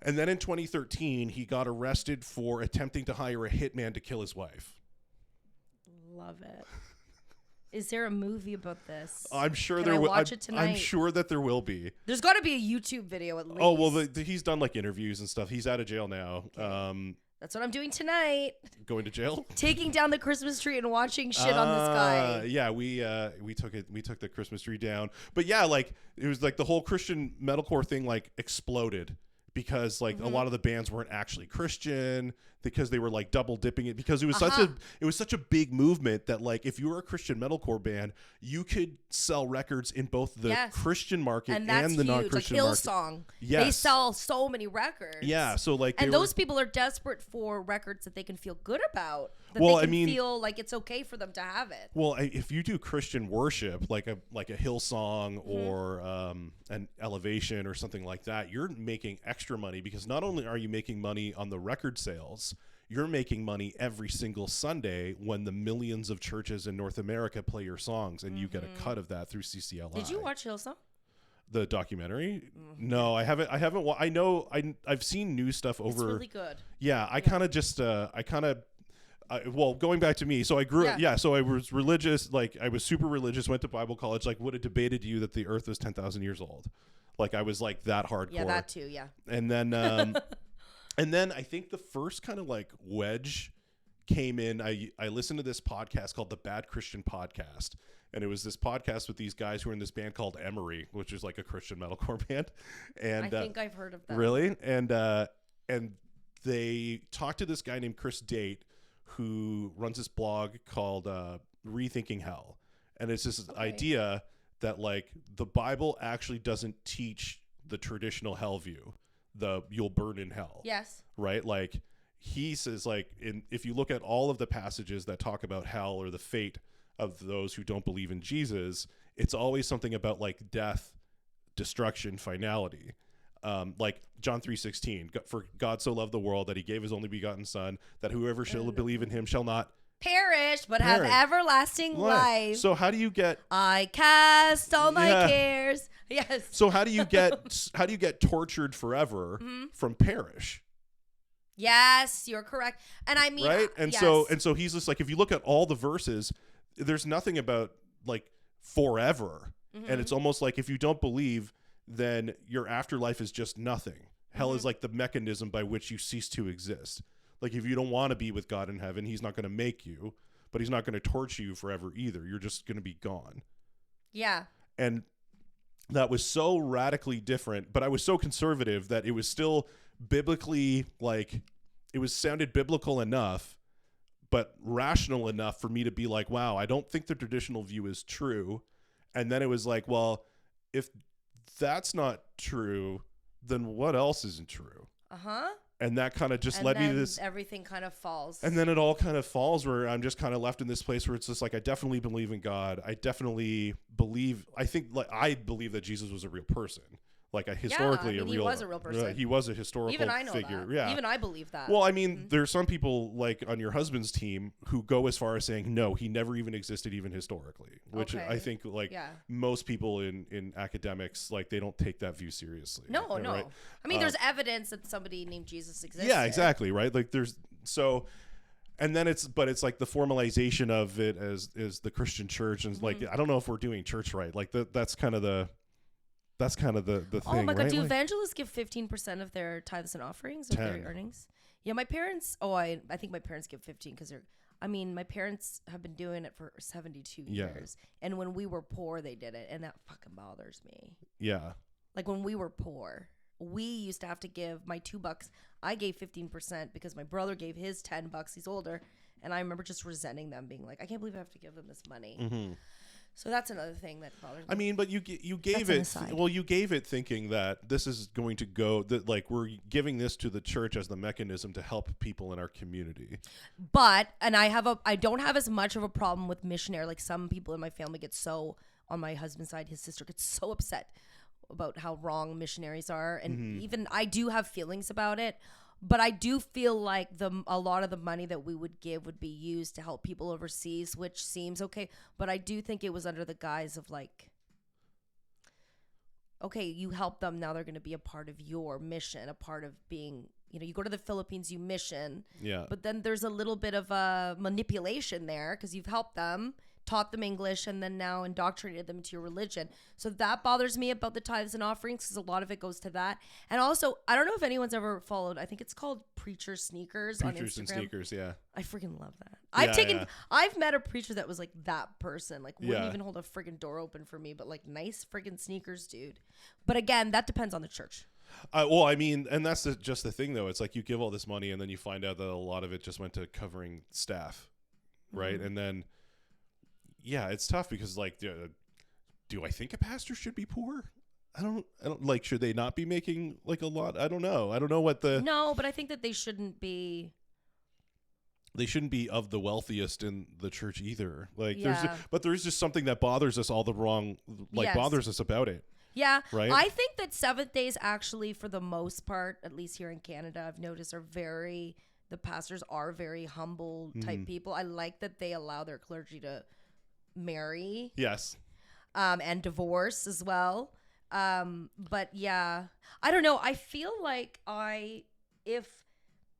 and then in 2013, he got arrested for attempting to hire a hitman to kill his wife. Love it. Is there a movie about this? I'm sure Can there will. watch it tonight? I'm sure that there will be. There's got to be a YouTube video at least. Oh well, he's done like interviews and stuff. He's out of jail now. Okay. That's what I'm doing tonight. Going to jail? Taking down the Christmas tree and watching shit on this guy. Yeah, we took it. We took the Christmas tree down. But yeah, like it was like the whole Christian metalcore thing like exploded because like a lot of the bands weren't actually Christian, because they were like double dipping it, because it was such a big movement that like if you were a Christian metalcore band, you could sell records in both the Christian market and the non-Christian like market. Hillsong. Yes. They sell so many records. Yeah, so like those people are desperate for records that they can feel good about. That they can feel like it's okay for them to have it. Well, if you do Christian worship, like a Hillsong or an Elevation or something like that, you're making extra money, because not only are you making money on the record sales, you're making money every single Sunday when the millions of churches in North America play your songs, and you get a cut of that through CCLI. Did you watch Hillsong? The documentary? No, I haven't. I know. I've seen new stuff over. It's really good. Yeah, I kind of just. Well, going back to me, so I grew up. Yeah, so I was religious. Like I was super religious. Went to Bible college. Like would have debated you that the Earth was 10,000 years old. Like I was like that hardcore. Yeah, that too. Yeah. And then, and then I think the first kind of like wedge came in. I listened to this podcast called the Bad Christian Podcast. And it was this podcast with these guys who were in this band called Emery, which is like a Christian metalcore band. And I think I've heard of that. Really? And they talked to this guy named Chris Date, who runs this blog called Rethinking Hell. And it's this idea that like the Bible actually doesn't teach the traditional hell view, the you'll burn in hell. Yes. Right? Like he says, like if you look at all of the passages that talk about hell or the fate of those who don't believe in Jesus, it's always something about like death, destruction, finality. Like John 3:16, for God so loved the world that he gave his only begotten son, that whoever shall believe in him shall not perish, but have everlasting life. So how do you get? I cast all my cares. Yes. So how do you get tortured forever from perish? Yes, you're correct. And I mean, right? And so he's just like, if you look at all the verses, there's nothing about like forever, and it's almost like if you don't believe, then your afterlife is just nothing. Hell is like the mechanism by which you cease to exist. Like if you don't want to be with God in heaven, he's not going to make you, but he's not going to torture you forever either. You're just going to be gone. Yeah. And that was so radically different, but I was so conservative that it was still biblically, like it was sounded biblical enough, but rational enough for me to be like, wow, I don't think the traditional view is true. And then it was like, well, if that's not true, then what else isn't true? And that kind of just led me to this. Everything kind of falls. And then it all kind of falls where I'm just kind of left in this place where it's just like, I definitely believe in God. I definitely believe, I believe that Jesus was a real person. Like historically he was a real person. He was a historical figure. Even I know that. Yeah. Even I believe that. Well, I mean, there's some people like on your husband's team who go as far as saying, no, he never even existed even historically, which I think like most people in academics, like they don't take that view seriously. No. Right? I mean, there's evidence that somebody named Jesus existed. Yeah, exactly. Right. Like there's and then it's like the formalization of it as the Christian church. And like, I don't know if we're doing church right. Like that's kind of the thing. Oh my God, right? do evangelists give 15% of their tithes and offerings of their earnings? Yeah, my parents, I think my parents give 15 because my parents have been doing it for 72 years. And when we were poor, they did it. And that fucking bothers me. Yeah. Like when we were poor, we used to have to give my $2. I gave 15% because my brother gave his $10. He's older. And I remember just resenting them being like, I can't believe I have to give them this money. So that's another thing that bothers me. I mean, but you gave you gave it thinking that this is going to go, that like we're giving this to the church as the mechanism to help people in our community. But, and I don't have as much of a problem with missionary. Like some people in my family get so, on my husband's side, his sister gets so upset about how wrong missionaries are. And even I do have feelings about it. But I do feel like a lot of the money that we would give would be used to help people overseas, which seems okay. But I do think it was under the guise of like, okay, you help them, now they're going to be a part of your mission, a part of being, you go to the Philippines, you mission. Yeah. But then there's a little bit of a manipulation there because you've helped them, taught them English, and then now indoctrinated them into your religion. So that bothers me about the tithes and offerings because a lot of it goes to that. And also, I don't know if anyone's ever followed, I think it's called Preacher Sneakers on Instagram. Preachers and Sneakers, yeah. I freaking love that. Yeah, I've met a preacher that was like that person, like wouldn't even hold a friggin' door open for me, but like nice friggin' sneakers, dude. But again, that depends on the church. Well, I mean, and that's just the thing, though. It's like you give all this money and then you find out that a lot of it just went to covering staff, right? And then, yeah, it's tough because, like, do I think a pastor should be poor? I don't like, should they not be making like a lot? I don't know. I don't know what No, but I think that they shouldn't be of the wealthiest in the church either. Like, there's just something that bothers us bothers us about it. Yeah. Right. I think that Seventh Days actually, for the most part, at least here in Canada, I've noticed the pastors are very humble type people. I like that they allow their clergy to marry. Yes. And divorce as well. But yeah, I don't know. I feel like if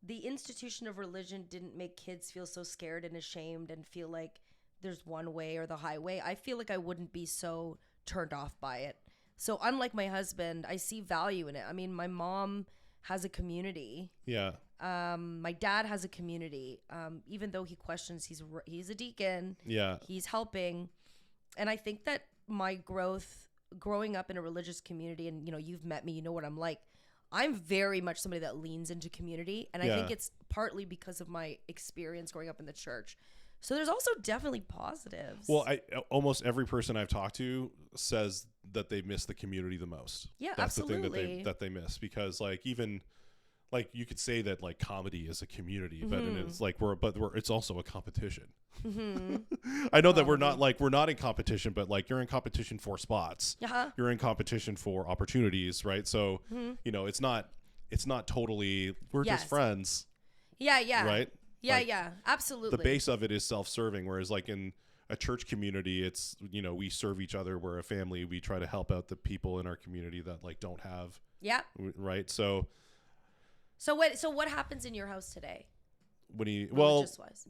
the institution of religion didn't make kids feel so scared and ashamed and feel like there's one way or the highway, I feel like I wouldn't be so turned off by it. So unlike my husband, I see value in it. I mean, my mom has a community. Yeah. My dad has a community. Even though he questions, he's a deacon. Yeah. He's helping. And I think that my growing up in a religious community, and you've met me, you know what I'm like. I'm very much somebody that leans into community, and I think it's partly because of my experience growing up in the church. So there's also definitely positives. Well, almost every person I've talked to says that they miss the community the most. Yeah, that's absolutely. the thing that they miss, because like even like you could say that like comedy is a community, but it's like it's also a competition. I know that we're not in competition, but like you're in competition for spots. You're in competition for opportunities, right? So it's not totally we're just friends. Yeah. Right. Yeah, like, yeah, absolutely. The base of it is self-serving, whereas like in a church community, it's we serve each other. We're a family. We try to help out the people in our community that like don't have. Yeah. Right. So what happens in your house today? When you religious-wise?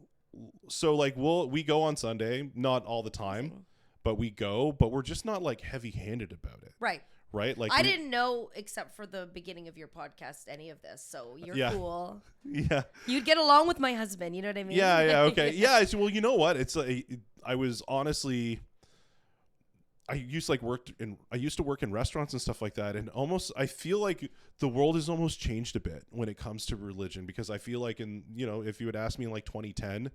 So like we go on Sunday, not all the time, but we go, but we're just not like heavy-handed about it. Right? Like I didn't know, except for the beginning of your podcast, any of this. So you're cool. Yeah. You'd get along with my husband. You know what I mean? Yeah. Okay. Yeah. Well, you know what? It's I was honestly, I used to work in restaurants and stuff like that. And I feel like the world has almost changed a bit when it comes to religion, because I feel like if you had asked me in like 2010,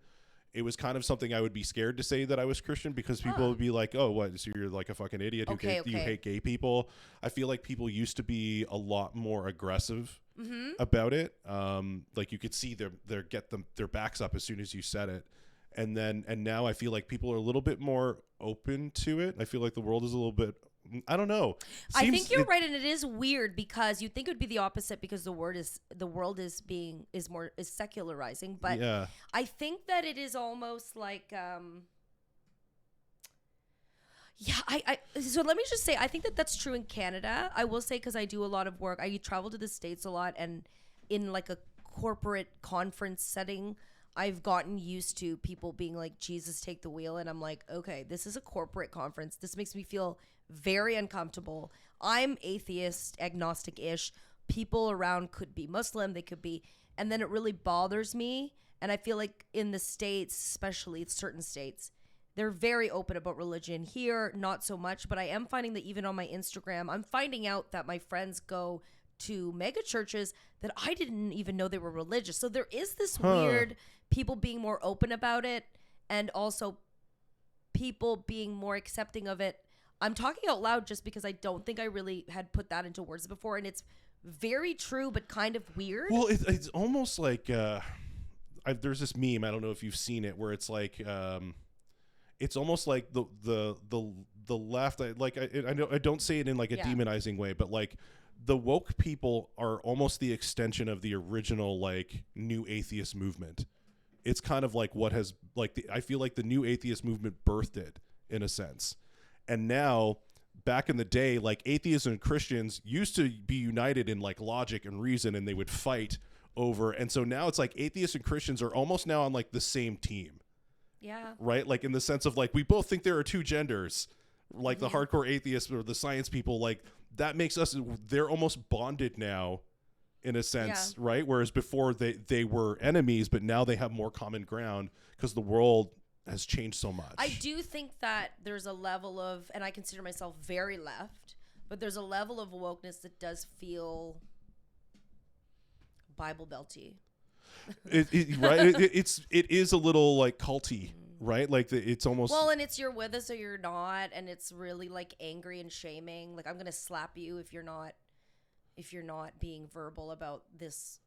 it was kind of something I would be scared to say that I was Christian, because people would be like, oh, what? So you're like a fucking idiot who you hate gay people. I feel like people used to be a lot more aggressive about it. Like you could see their backs up as soon as you said it. And now I feel like people are a little bit more open to it. I feel like the world is a little bit, I don't know. I think you're right, and it is weird because you'd think it would be the opposite, because the world is secularizing. But I think that it is almost like so let me just say, I think that that's true in Canada. I will say, because I do a lot of work. I travel to the States a lot, and in like a corporate conference setting, I've gotten used to people being like, Jesus, take the wheel. And I'm like, okay, this is a corporate conference. This makes me feel very uncomfortable. I'm atheist, agnostic-ish. People around could be Muslim. They could be. And then it really bothers me. And I feel like in the States, especially certain states, they're very open about religion. Here, not so much. But I am finding that even on my Instagram, I'm finding out that my friends go to mega churches that I didn't even know they were religious. So there is this weird people being more open about it, and also people being more accepting of it. I'm talking out loud just because I don't think I really had put that into words before, and it's very true, but kind of weird. Well, it's almost like there's this meme. I don't know if you've seen it, where it's like it's almost like the left. I don't say it in like a demonizing way, but like the woke people are almost the extension of the original like new atheist movement. It's kind of like what has like I feel like the new atheist movement birthed it in a sense. And now back in the day, like atheists and Christians used to be united in like logic and reason, and they would fight over. And so now it's like atheists and Christians are almost now on like the same team. Yeah. Right? Like in the sense of like we both think there are two genders. Like the hardcore atheists or the science people, like that makes us, they're almost bonded now in a sense, right? Whereas before they were enemies, but now they have more common ground because the world has changed so much. I do think that there's a level of, and I consider myself very left, but there's a level of wokeness that does feel Bible belty. Right? It is a little like culty, right? Like it's almost, well, and it's you're with us or you're not, and it's really like angry and shaming. Like I'm gonna slap you if you're not being verbal about this.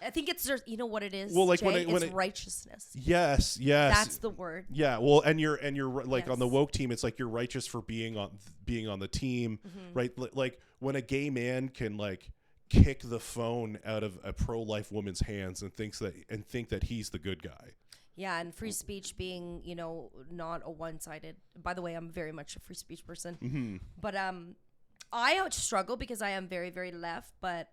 I think it's just, you know what it is. Well, like Jay? when it's righteousness. Yes. That's the word. Yeah. Well, and you're like on the woke team, it's like you're righteous for being on the team, right? Like when a gay man can like kick the phone out of a pro-life woman's hands and think that he's the good guy. Yeah, and free speech being, you know, not a one-sided. By the way, I'm very much a free speech person. But I struggle because I am very, very left, but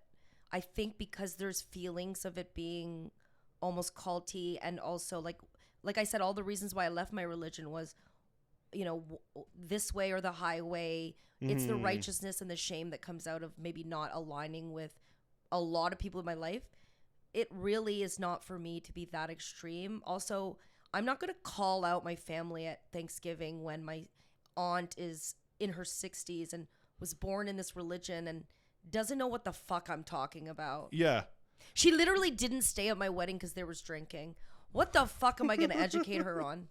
I think because there's feelings of it being almost culty, and also like I said, all the reasons why I left my religion was, you know, this way or the highway. It's the righteousness and the shame that comes out of maybe not aligning with a lot of people in my life. It really is not for me to be that extreme. Also, I'm not going to call out my family at Thanksgiving when my aunt is in her 60s and was born in this religion and doesn't know what the fuck I'm talking about. Yeah. She literally didn't stay at my wedding because there was drinking. What the fuck am I going to educate her on?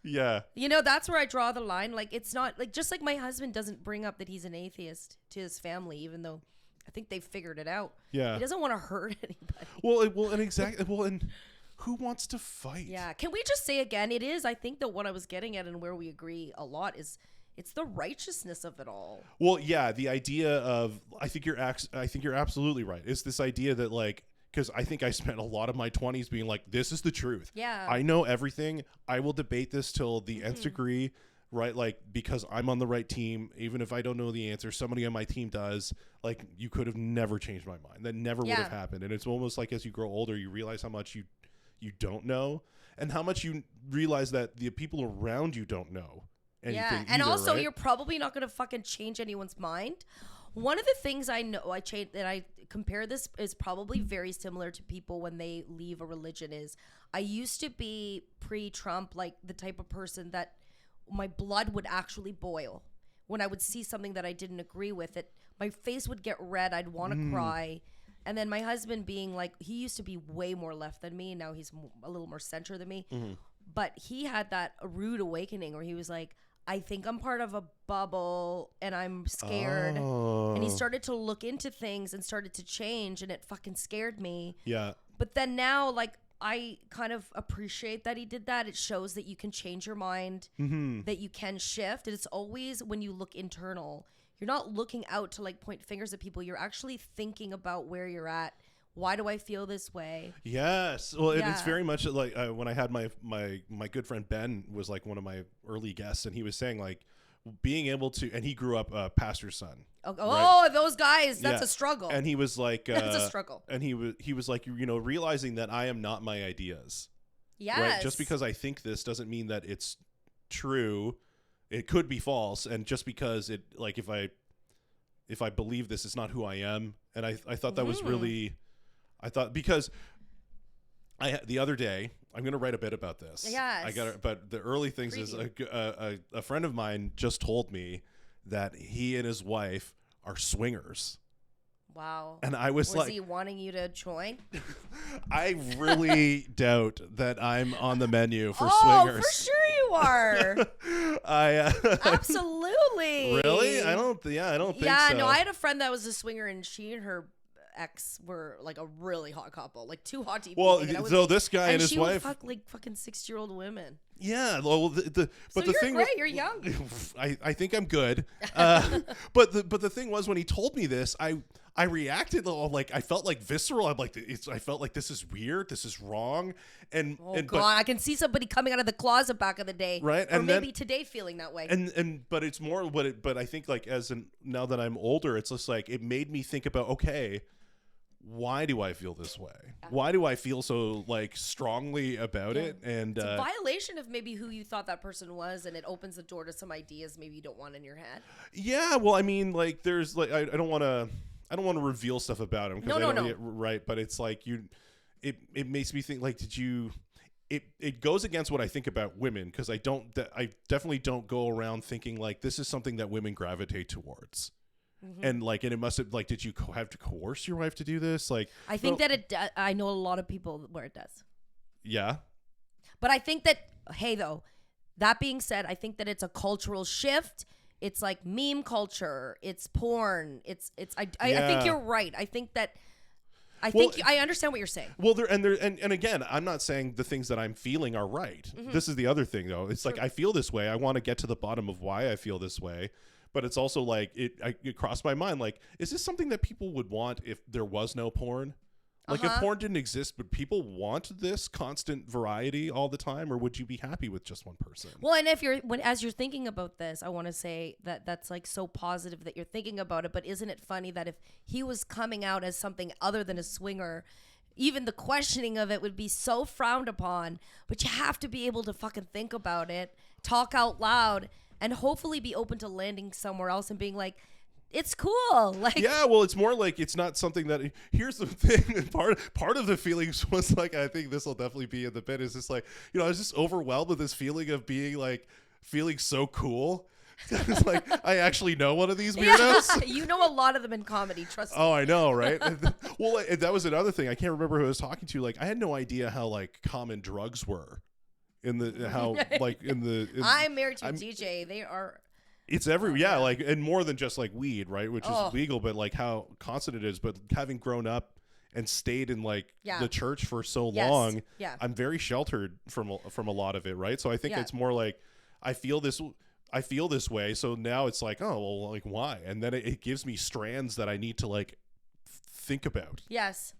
Yeah. You know, that's where I draw the line. Like, it's not like, just like my husband doesn't bring up that he's an atheist to his family, even though I think they've figured it out. Yeah. He doesn't want to hurt anybody. And who wants to fight? Yeah. Can we just say again, it is, I think that what I was getting at and where we agree a lot is it's the righteousness of it all. Well, yeah, the idea of, I think you're absolutely right. It's this idea that like, because I think I spent a lot of my 20s being like, this is the truth. Yeah. I know everything. I will debate this till the nth degree, right? Like, because I'm on the right team, even if I don't know the answer, somebody on my team does. Like, you could have never changed my mind. That never would have happened. And it's almost like as you grow older, you realize how much you don't know, and how much you realize that the people around you don't know anything and either, also right? You're probably not going to fucking change anyone's mind. One of the things I know that I compare this is probably very similar to people when they leave a religion is I used to be pre-Trump like the type of person that my blood would actually boil when I would see something that I didn't agree with. It my face would get red, I'd want to cry. And then my husband being like, he used to be way more left than me, now he's a little more center than me, but he had that rude awakening where he was like, I think I'm part of a bubble and I'm scared. And he started to look into things and started to change, and it fucking scared me. Yeah. But then now, like, I kind of appreciate that he did that. It shows that you can change your mind, that you can shift. And it's always when you look internal, you're not looking out to like point fingers at people. You're actually thinking about where you're at. Why do I feel this way? Yes. Well, and it's very much like when I had my good friend Ben was like one of my early guests, and he was saying like being able to, and he grew up pastor's son. Oh, those guys, that's a struggle. And he was like, that's a struggle. And he was like, you know, realizing that I am not my ideas. Yes. Right? Just because I think this doesn't mean that it's true. It could be false. And just because it, like, if I believe this, it's not who I am. And I thought that was really, because the other day, I'm going to write a bit about this. Yes. But the early things is a friend of mine just told me that he and his wife are swingers. Wow. And I was like, he wanting you to join? I really doubt that I'm on the menu for swingers. Oh, for sure you you are. I Absolutely. Really? I don't think so. Yeah, no, I had a friend that was a swinger, and she and her ex were like a really hot couple, like two hot TV. Well, so this guy and his she wife would fuck like fucking 60-year-old women. Yeah, well, but So the you're thing, great. You're young. I think I'm good. But the thing was, when he told me this, I reacted like I felt like visceral. I felt like this is weird. This is wrong. And God, I can see somebody coming out of the closet back in the day, right? Or maybe today feeling that way. But it's more but I think like now that I'm older, it's just like it made me think about, okay, why do I feel this way? Why do I feel so like strongly about it? And it's a violation of maybe who you thought that person was, and it opens the door to some ideas maybe you don't want in your head. Yeah, well, I mean, like there's like I don't want to reveal stuff about him because No. Right, but it's like it makes me think like it goes against what I think about women, because I definitely don't go around thinking like this is something that women gravitate towards. Mm-hmm. And it must have, like, did you have to coerce your wife to do this? Like, I think that I know a lot of people where it does. Yeah. But I think that, hey, though, that being said, I think that it's a cultural shift. It's like meme culture. It's porn. I think you're right. I think that I understand what you're saying. Well, and again, I'm not saying the things that I'm feeling are right. Mm-hmm. This is the other thing, though. It's like I feel this way. I want to get to the bottom of why I feel this way. But it's also like it crossed my mind, like, is this something that people would want if there was no porn? Like, if porn didn't exist, would people want this constant variety all the time, or would you be happy with just one person? Well, and as you're thinking about this, I want to say that that's like so positive that you're thinking about it. But isn't it funny that if he was coming out as something other than a swinger, even the questioning of it would be so frowned upon? But you have to be able to fucking think about it, talk out loud, and hopefully be open to landing somewhere else and being like, it's cool. Like, yeah, well, it's more like it's not something that. Here's the thing. Part of the feelings was like, I think this will definitely be in the bit. Is just like, I was just overwhelmed with this feeling of feeling so cool. It's like I actually know one of these weirdos. You know a lot of them in comedy. Trust me. Oh, I know, right? Well, that was another thing. I can't remember who I was talking to. Like, I had no idea how like common drugs were. I'm married to a DJ. They are. It's like, and more than just like weed, right? Which is legal, but like how constant it is. But having grown up and stayed in like the church for so long, I'm very sheltered from a lot of it, right? So I think it's more like I feel this way. So now it's like, oh, well, like why? And then it gives me strands that I need to like think about. Yes.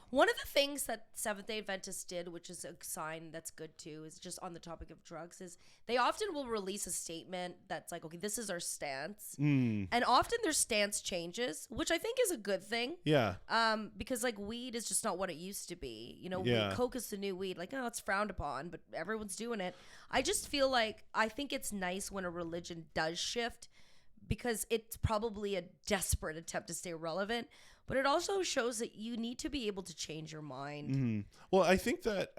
One of the things that Seventh-day Adventists did, which is a sign that's good too, is just on the topic of drugs, is they often will release a statement that's like, okay, this is our stance. And often their stance changes, which I think is a good thing. Yeah. Because like weed is just not what it used to be. Coke is the new weed. Like, oh, it's frowned upon, but everyone's doing it. I just feel like I think it's nice when a religion does shift, because it's probably a desperate attempt to stay relevant. But it also shows that you need to be able to change your mind. Mm-hmm. Well, I think that,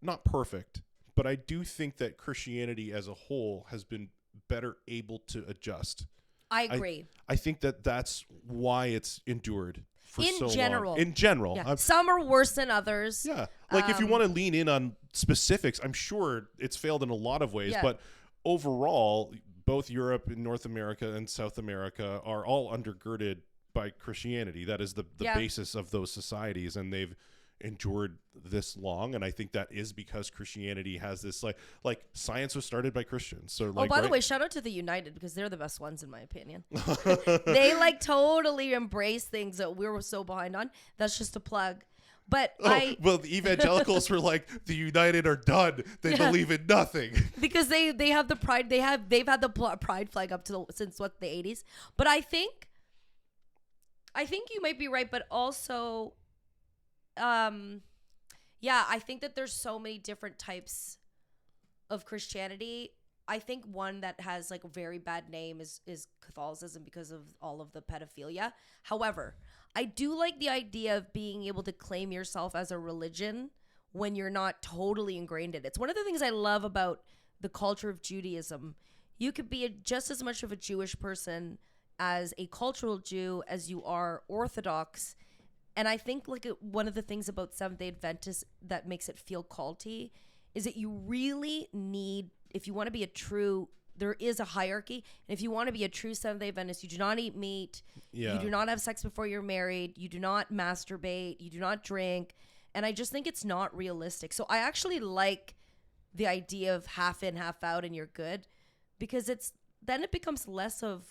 not perfect, but I do think that Christianity as a whole has been better able to adjust. I agree. I think that that's why it's endured for so long. In general. Yeah. Some are worse than others. Yeah. Like if you want to lean in on specifics, I'm sure it's failed in a lot of ways. Yeah. But overall, both Europe and North America and South America are all undergirded by Christianity. That is the basis of those societies, and they've endured this long. And I think that is because Christianity has this like science was started by Christians. So by the way, shout out to the United, because they're the best ones in my opinion. They like totally embrace things that we were so behind on. That's just a plug. But the evangelicals were like, the United are done. They believe in nothing because they have the pride. They've had the pride flag up to since the 80s. But I think you might be right. But also, I think that there's so many different types of Christianity. I think one that has like a very bad name is Catholicism because of all of the pedophilia. However, I do like the idea of being able to claim yourself as a religion when you're not totally ingrained in it. It's one of the things I love about the culture of Judaism. You could be just as much of a Jewish person as a cultural Jew as you are Orthodox. And I think like one of the things about Seventh-day Adventists that makes it feel culty is that you really need, if you want to be a true, there is a hierarchy. And if you want to be a true Seventh-day Adventist, you do not eat meat. Yeah. You do not have sex before you're married. You do not masturbate. You do not drink. And I just think it's not realistic. So I actually like the idea of half in, half out, and you're good, because then it becomes less of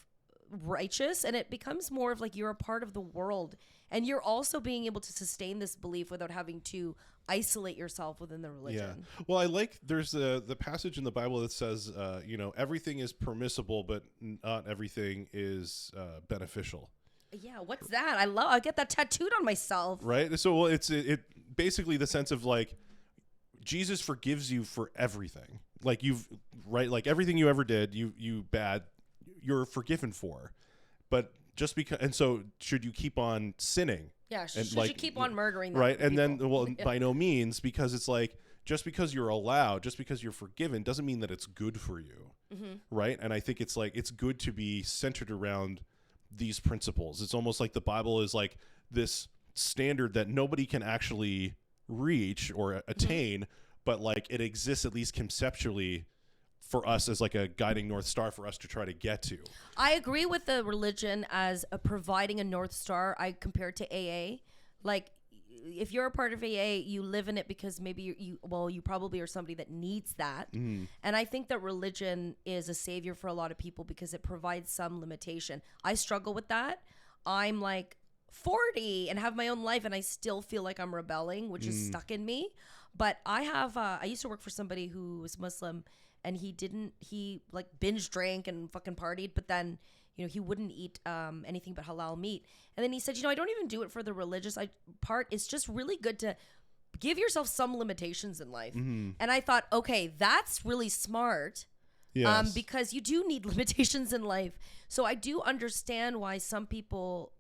righteous and it becomes more of like you're a part of the world, and you're also being able to sustain this belief without having to isolate yourself within the religion. Yeah. Well, I like, there's the passage in the Bible that says, everything is permissible, but not everything is beneficial. Yeah, what's that? I get that tattooed on myself. Right? So it's basically the sense of like, Jesus forgives you for everything. Like like everything you ever did, you bad, you're forgiven for. But just because, and so should you keep on sinning? Yeah, should you keep on murdering them? Right, and people? then, by no means, because it's like, just because you're allowed, just because you're forgiven, doesn't mean that it's good for you, right? And I think it's like, it's good to be centered around these principles. It's almost like the Bible is like this standard that nobody can actually reach or attain, but like it exists at least conceptually for us as like a guiding North Star for us to try to get to. I agree with the religion as providing a North Star. I compare it to AA. Like, if you're a part of AA, you live in it because maybe you probably are somebody that needs that. And I think that religion is a savior for a lot of people because it provides some limitation. I struggle with that. I'm like 40 and have my own life, and I still feel like I'm rebelling, which is stuck in me. But I used to work for somebody who was Muslim, and he like binge drank and fucking partied, but then, he wouldn't eat anything but halal meat. And then he said, I don't even do it for the religious part. It's just really good to give yourself some limitations in life. And I thought, okay, that's really smart. Yes. Because you do need limitations in life. So I do understand why some people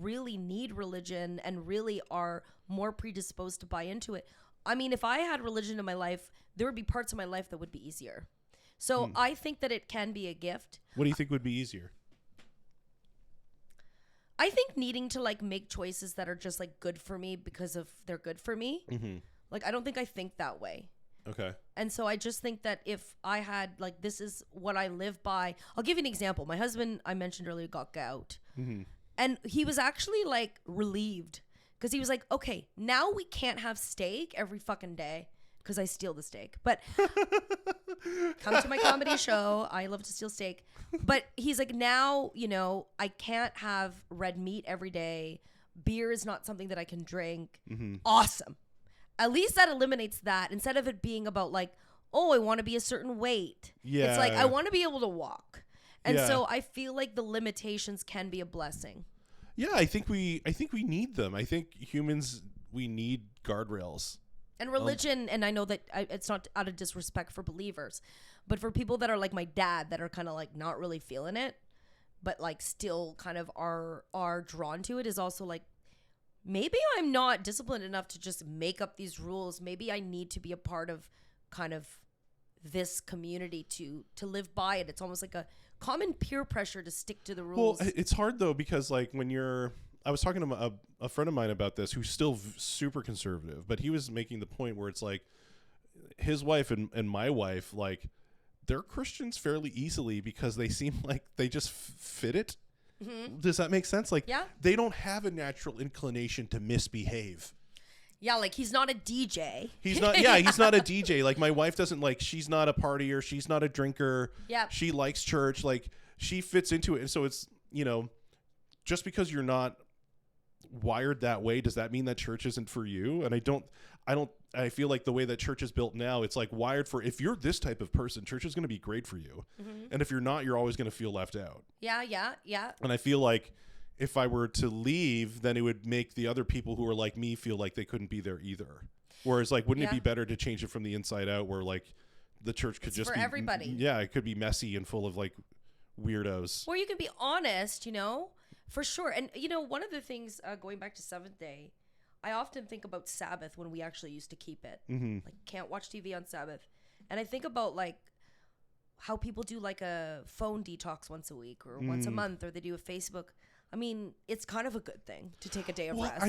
really need religion and really are more predisposed to buy into it. I mean, if I had religion in my life, there would be parts of my life that would be easier. So I think that it can be a gift. What do you think would be easier? I think needing to like make choices that are just like good for me because of they're good for me. Like, I don't think I think that way. Okay. And so I just think that if I had like, this is what I live by. I'll give you an example. My husband, I mentioned earlier, got gout. And he was actually like relieved because he was like, okay, now we can't have steak every fucking day because I steal the steak. But come to my comedy show. I love to steal steak. But he's like, now, I can't have red meat every day. Beer is not something that I can drink. Awesome. At least that eliminates that instead of it being about like, oh, I want to be a certain weight. Yeah. It's like, I want to be able to walk. And so I feel like the limitations can be a blessing. Yeah, I think we need them. I think humans, we need guardrails. And religion, and I know that it's not out of disrespect for believers, but for people that are like my dad that are kind of like not really feeling it, but like still kind of are drawn to it, is also like, maybe I'm not disciplined enough to just make up these rules. Maybe I need to be a part of kind of this community to live by it. It's almost like a common peer pressure to stick to the rules. Well, it's hard though, because like I was talking to a friend of mine about this who's still super conservative, but he was making the point where it's like his wife and my wife, like, they're Christians fairly easily because they seem like they just fit it. Does that make sense? Like, they don't have a natural inclination to misbehave. Yeah, like he's not a DJ. He's not. Yeah, he's not a DJ. Like, my wife doesn't like. She's not a partier. She's not a drinker. Yeah. She likes church. Like, she fits into it. And so it's, just because you're not wired that way, does that mean that church isn't for you? And I feel like the way that church is built now, it's like wired for, if you're this type of person, church is going to be great for you. And if you're not, you're always going to feel left out. Yeah. And I feel like if I were to leave, then it would make the other people who are like me feel like they couldn't be there either. Whereas, like, wouldn't it be better to change it from the inside out, where like the church could just for be everybody? Yeah, it could be messy and full of like weirdos. Or you can be honest, for sure. And one of the things going back to Seventh Day, I often think about Sabbath when we actually used to keep it. Like, can't watch TV on Sabbath. And I think about like how people do like a phone detox once a week or once a month, or they do a Facebook. I mean, it's kind of a good thing to take a day of rest.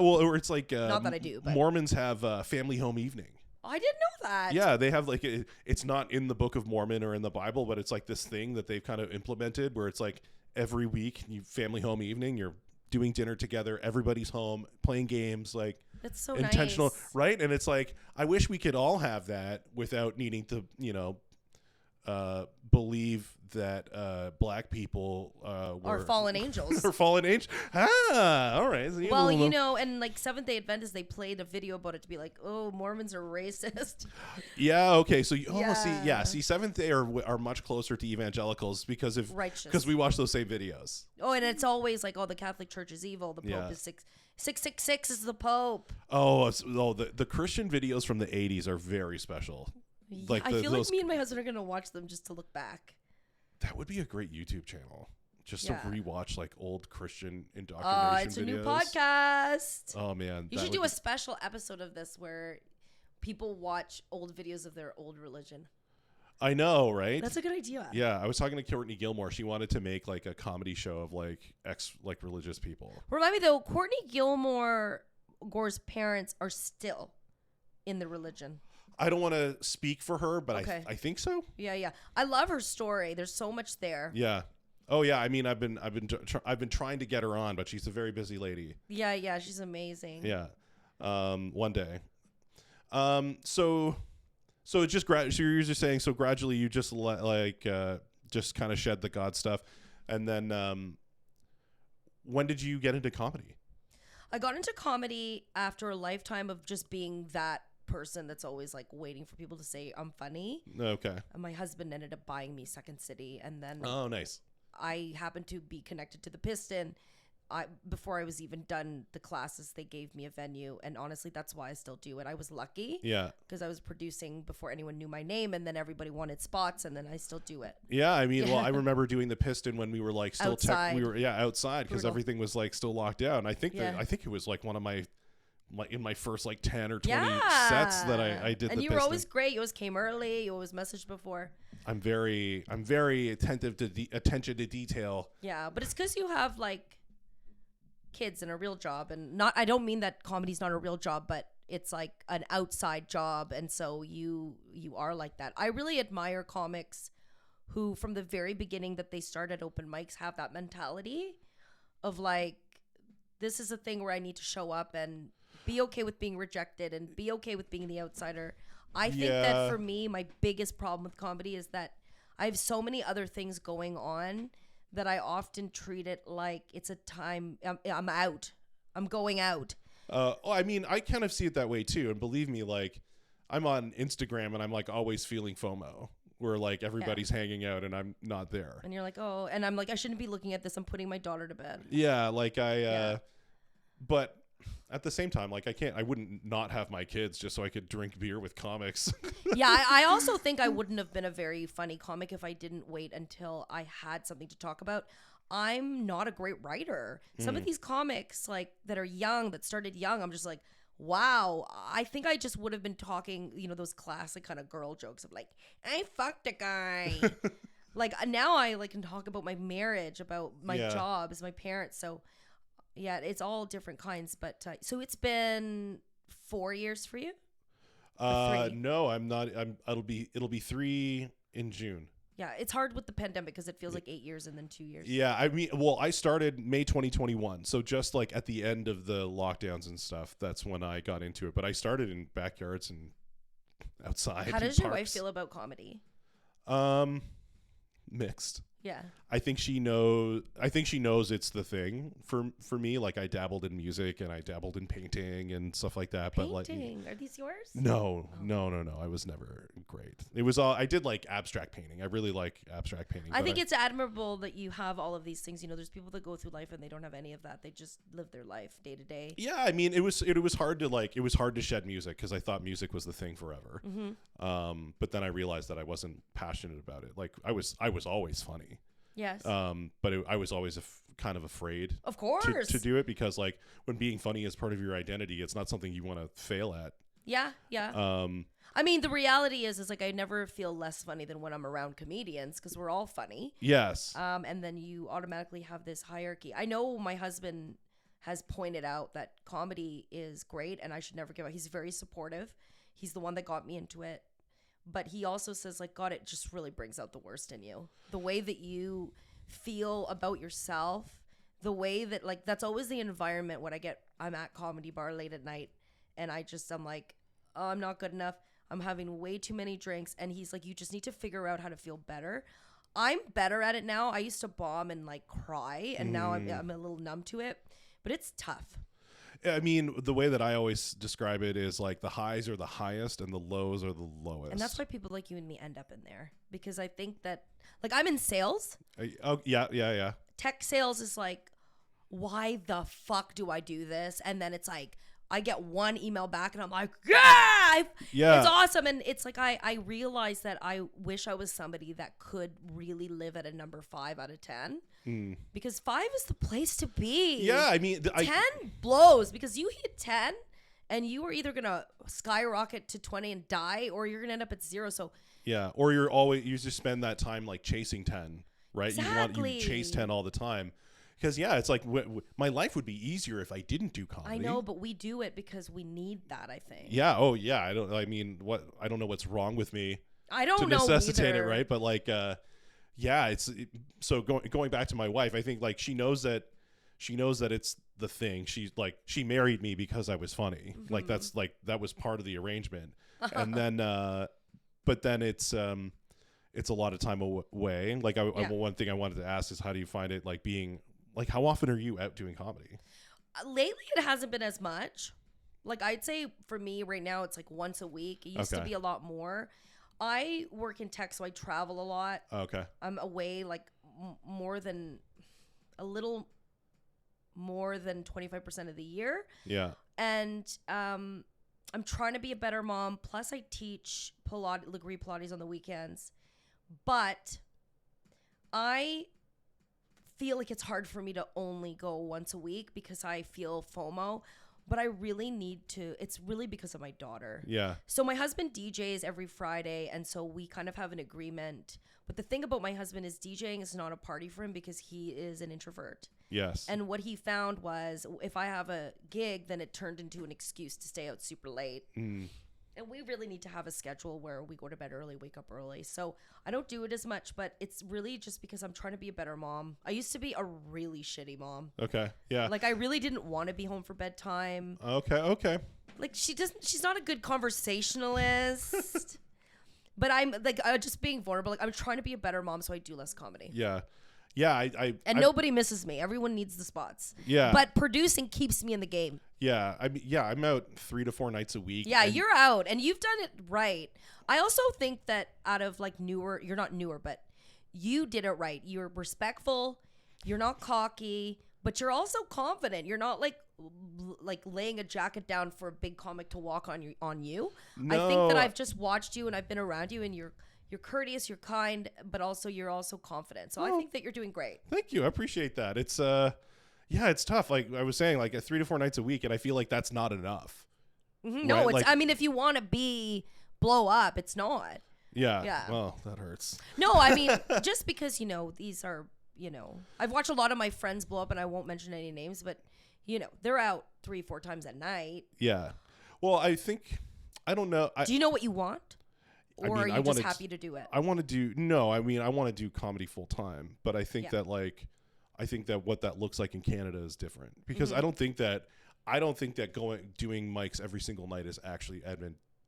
Or it's like not that I do, but Mormons have family home evening. I didn't know that. Yeah, they have like it's not in the Book of Mormon or in the Bible, but it's like this thing that they've kind of implemented where it's like every week, you family home evening, you're doing dinner together, everybody's home, playing games, like that's so intentional, nice. right? And it's like I wish we could all have that without needing to, believe that black people Are fallen angels. or fallen angels. All right. So well, and like Seventh-day Adventists, they played a video about it to be like, oh, Mormons are racist. Yeah. Okay. So see, Seventh Day are much closer to evangelicals because we watch those same videos. Oh, and it's always like, oh, the Catholic Church is evil. The Pope is 666 is the Pope. The Christian videos from the 80s are very special. Like I feel like me and my husband are gonna watch them just to look back. That would be a great YouTube channel, just to rewatch like old Christian indoctrination videos. It's a new podcast. Oh man, you should do a special episode of this where people watch old videos of their old religion. I know, right? That's a good idea. Yeah, I was talking to Courtney Gilmore. She wanted to make like a comedy show of like religious people. Remind me though, Courtney Gilmore's parents are still in the religion. I don't want to speak for her, but okay. I think so. Yeah. I love her story. There's so much there. Yeah. Oh yeah. I mean, I've been trying to get her on, but she's a very busy lady. Yeah. She's amazing. Yeah. One day. So it just so you're just saying so gradually you just just kind of shed the God stuff, and then when did you get into comedy? I got into comedy after a lifetime of just being that person that's always like waiting for people to say I'm funny. Okay. And my husband ended up buying me Second City, and then nice. I happened to be connected to the Piston. Before I was even done the classes, they gave me a venue, and honestly, that's why I still do it. I was lucky, because I was producing before anyone knew my name, and then everybody wanted spots, and then I still do it. Yeah, I mean, well, I remember doing the Piston when we were like still outside. Outside because everything was like still locked down. I think it was like one of my in my first like 10 or 20 sets that I did. And you were always great. You always came early. You always messaged before. I'm very attentive to attention to detail. Yeah, but it's because you have like kids and a real job, and I don't mean that comedy's not a real job, but it's like an outside job, and so you are like that. I really admire comics who from the very beginning that they start at open mics have that mentality of like, this is a thing where I need to show up and be okay with being rejected and be okay with being the outsider. I think that for me, my biggest problem with comedy is that I have so many other things going on that I often treat it like it's a time I'm out. I'm going out. I mean, I kind of see it that way too. And believe me, like I'm on Instagram and I'm like always feeling FOMO where like everybody's hanging out and I'm not there. And you're like, oh, and I'm like, I shouldn't be looking at this. I'm putting my daughter to bed. Yeah. Like but at the same time, like I wouldn't not have my kids just so I could drink beer with comics. Yeah, I also think I wouldn't have been a very funny comic if I didn't wait until I had something to talk about. I'm not a great writer. Some of these comics like that are young, that started young, I'm just like, wow, I think I just would have been talking, those classic kind of girl jokes of like, I fucked a guy. Like now I like can talk about my marriage, about my job, as my parents. So yeah, it's all different kinds, but so it's been 4 years for you? No, I'm not. It'll be 3 in June. Yeah, it's hard with the pandemic because it feels like 8 years and then 2 years. Yeah, I mean, well, I started May 2021, so just like at the end of the lockdowns and stuff, that's when I got into it. But I started in backyards and outside. How does your wife feel about comedy? Mixed. Yeah. I think she knows it's the thing for me. Like I dabbled in music and I dabbled in painting and stuff like that. Painting? But like, are these yours? No. I was never great. It was all I did like abstract painting. I really like abstract painting. I think it's admirable that you have all of these things. There's people that go through life and they don't have any of that. They just live their life day to day. Yeah, I mean, it was hard to shed music because I thought music was the thing forever. Mm-hmm. But then I realized that I wasn't passionate about it. Like I was always funny. Yes. But I was always kind of afraid, of course, to do it because like when being funny is part of your identity, it's not something you want to fail at. Yeah. I mean, the reality is like I never feel less funny than when I'm around comedians because we're all funny. Yes. And then you automatically have this hierarchy. I know my husband has pointed out that comedy is great and I should never give up. He's very supportive. He's the one that got me into it. But he also says, like, God, it just really brings out the worst in you. The way that you feel about yourself, the way that, like, that's always the environment when I'm at Comedy Bar late at night, and I'm like, oh, I'm not good enough. I'm having way too many drinks. And he's like, you just need to figure out how to feel better. I'm better at it now. I used to bomb and, like, cry, and now I'm a little numb to it. But it's tough. I mean, the way that I always describe it is like the highs are the highest and the lows are the lowest. And that's why people like you and me end up in there. Because I think that, like, I'm in sales. Oh, yeah. Tech sales is like, why the fuck do I do this? And then it's like, I get one email back and I'm like, yeah, it's awesome. And it's like, I realize that I wish I was somebody that could really live at a number 5 out of 10. Because 5 is the place to be. Yeah, I mean, 10 blows, because you hit 10 and you are either going to skyrocket to 20 and die, or you're going to end up at 0. So yeah, or you just spend that time like chasing 10, right? Exactly. You chase 10 all the time. Because, yeah, it's like my life would be easier if I didn't do comedy. I know, but we do it because we need that, I think. Yeah. Oh, yeah. I don't know what's wrong with me. I don't know to necessitate either. It, right? But like, yeah, so going back to my wife, I think like she knows that it's the thing. She married me because I was funny. Mm-hmm. Like that was part of the arrangement. And then, but then it's a lot of time away. Like one thing I wanted to ask is, how do you find it like being, like, how often are you out doing comedy? Lately, it hasn't been as much. Like, I'd say for me right now, it's like once a week. It used to be a lot more. I work in tech, so I travel a lot. Okay. I'm away like a little more than 25% of the year. Yeah. And I'm trying to be a better mom. Plus, I teach Legree Pilates on the weekends. But I feel like it's hard for me to only go once a week because I feel FOMO, but I really need to. It's really because of my daughter. Yeah. So my husband DJs every Friday, and so we kind of have an agreement. But the thing about my husband is DJing is not a party for him because he is an introvert. Yes. And what he found was, if I have a gig, then it turned into an excuse to stay out super late. And we really need to have a schedule where we go to bed early, wake up early. So I don't do it as much, but it's really just because I'm trying to be a better mom. I used to be a really shitty mom. Okay. Yeah. Like, I really didn't want to be home for bedtime. Okay. Like, she's not a good conversationalist. But I'm like, just being vulnerable. Like, I'm trying to be a better mom, so I do less comedy. Yeah. Yeah, nobody misses me. Everyone needs the spots. Yeah. But producing keeps me in the game. Yeah. I'm out 3 to 4 nights a week. Yeah, you're out, and you've done it right. I also think that out of like you're not newer, but you did it right. You're respectful. You're not cocky, but you're also confident. You're not like laying a jacket down for a big comic to walk on you. No. I think that I've just watched you and I've been around you, and you're courteous, you're kind, but also you're also confident. So I think that you're doing great. Thank you. I appreciate that. It's it's tough. Like I was saying, like 3 to 4 nights a week, and I feel like that's not enough. Mm-hmm. Right? No, it's. Like, I mean, if you want to blow up, it's not. Yeah. Yeah. Well, that hurts. No, I mean, just because these are I've watched a lot of my friends blow up, and I won't mention any names, but they're out 3-4 times at night. Yeah. Well, I don't know. Do you know what you want? Or are you just happy to do it? I want to do comedy full time, but I think that what that looks like in Canada is different, because I don't think that doing mics every single night is actually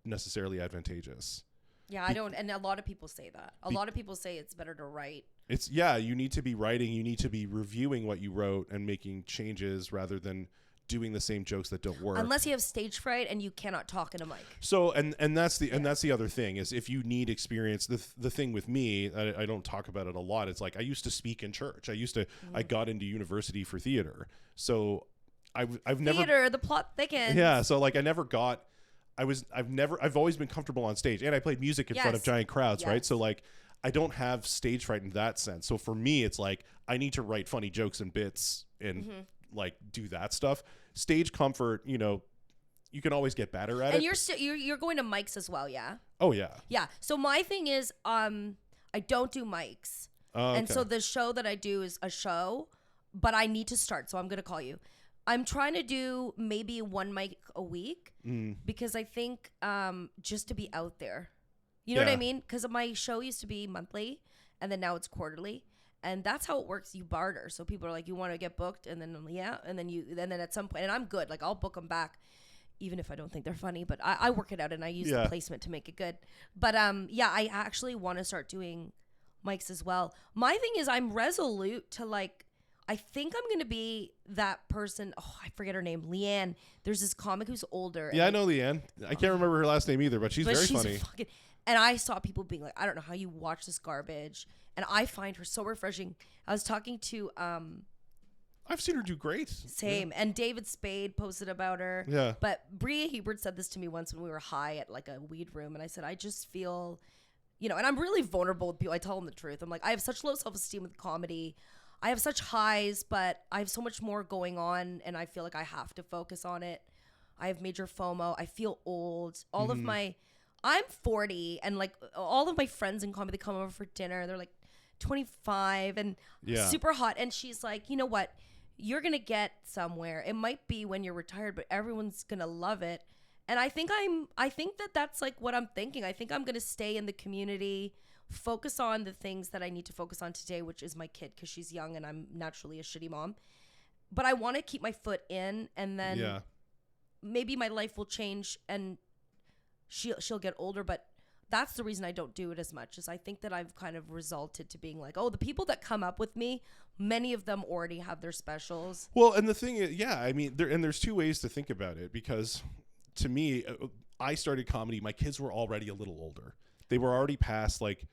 necessarily advantageous. Yeah, I don't, and a lot of people say that. A lot of people say it's better to write. You need to be writing, you need to be reviewing what you wrote and making changes rather than doing the same jokes that don't work. Unless you have stage fright and you cannot talk in a mic. So and that's the other thing is, if you need experience, the thing with me, I don't talk about it a lot. It's like I used to speak in church. I got into university for theater. So I've never the plot thickens. Yeah, so like I've always been comfortable on stage, and I played music in front of giant crowds, right? So like I don't have stage fright in that sense. So for me, it's like I need to write funny jokes and bits and like do that stuff. Stage comfort, you can always get better at it. And you're going to mics as well, yeah? Oh yeah. Yeah. So my thing is, I don't do mics. Okay. And so the show that I do is a show, but I need to start, so I'm going to call you. I'm trying to do maybe one mic a week because I think just to be out there. You know what I mean? Because my show used to be monthly and then now it's quarterly. And that's how it works. You barter. So people are like, you want to get booked? And then, and then at some point, and I'm good. Like, I'll book them back, even if I don't think they're funny. But I work it out and I use the placement to make it good. But I actually want to start doing mics as well. My thing is I'm resolute to like, I think I'm going to be that person. Oh, I forget her name. Leanne. There's this comic who's older. Yeah, I know Leanne. I can't remember her last name either, but she's very funny. And I saw people being like, I don't know how you watch this garbage. And I find her so refreshing. I was talking to... I've seen her do great. Same. Yeah. And David Spade posted about her. Yeah. But Bria Hebert said this to me once when we were high at like a weed room. And I said, I just feel... and I'm really vulnerable with people. I tell them the truth. I'm like, I have such low self-esteem with comedy. I have such highs, but I have so much more going on. And I feel like I have to focus on it. I have major FOMO. I feel old. All of my... I'm 40 and like all of my friends in comedy, they come over for dinner. They're like 25 and super hot. And she's like, you know what? You're going to get somewhere. It might be when you're retired, but everyone's going to love it. And I think that's like what I'm thinking. I think I'm going to stay in the community, focus on the things that I need to focus on today, which is my kid because she's young and I'm naturally a shitty mom. But I want to keep my foot in and then maybe my life will change and she'll get older, but that's the reason I don't do it as much is I think that I've kind of resulted to being like, oh, the people that come up with me, many of them already have their specials. Well, and the thing is, I mean, there's two ways to think about it because to me, I started comedy. My kids were already a little older. They were already past like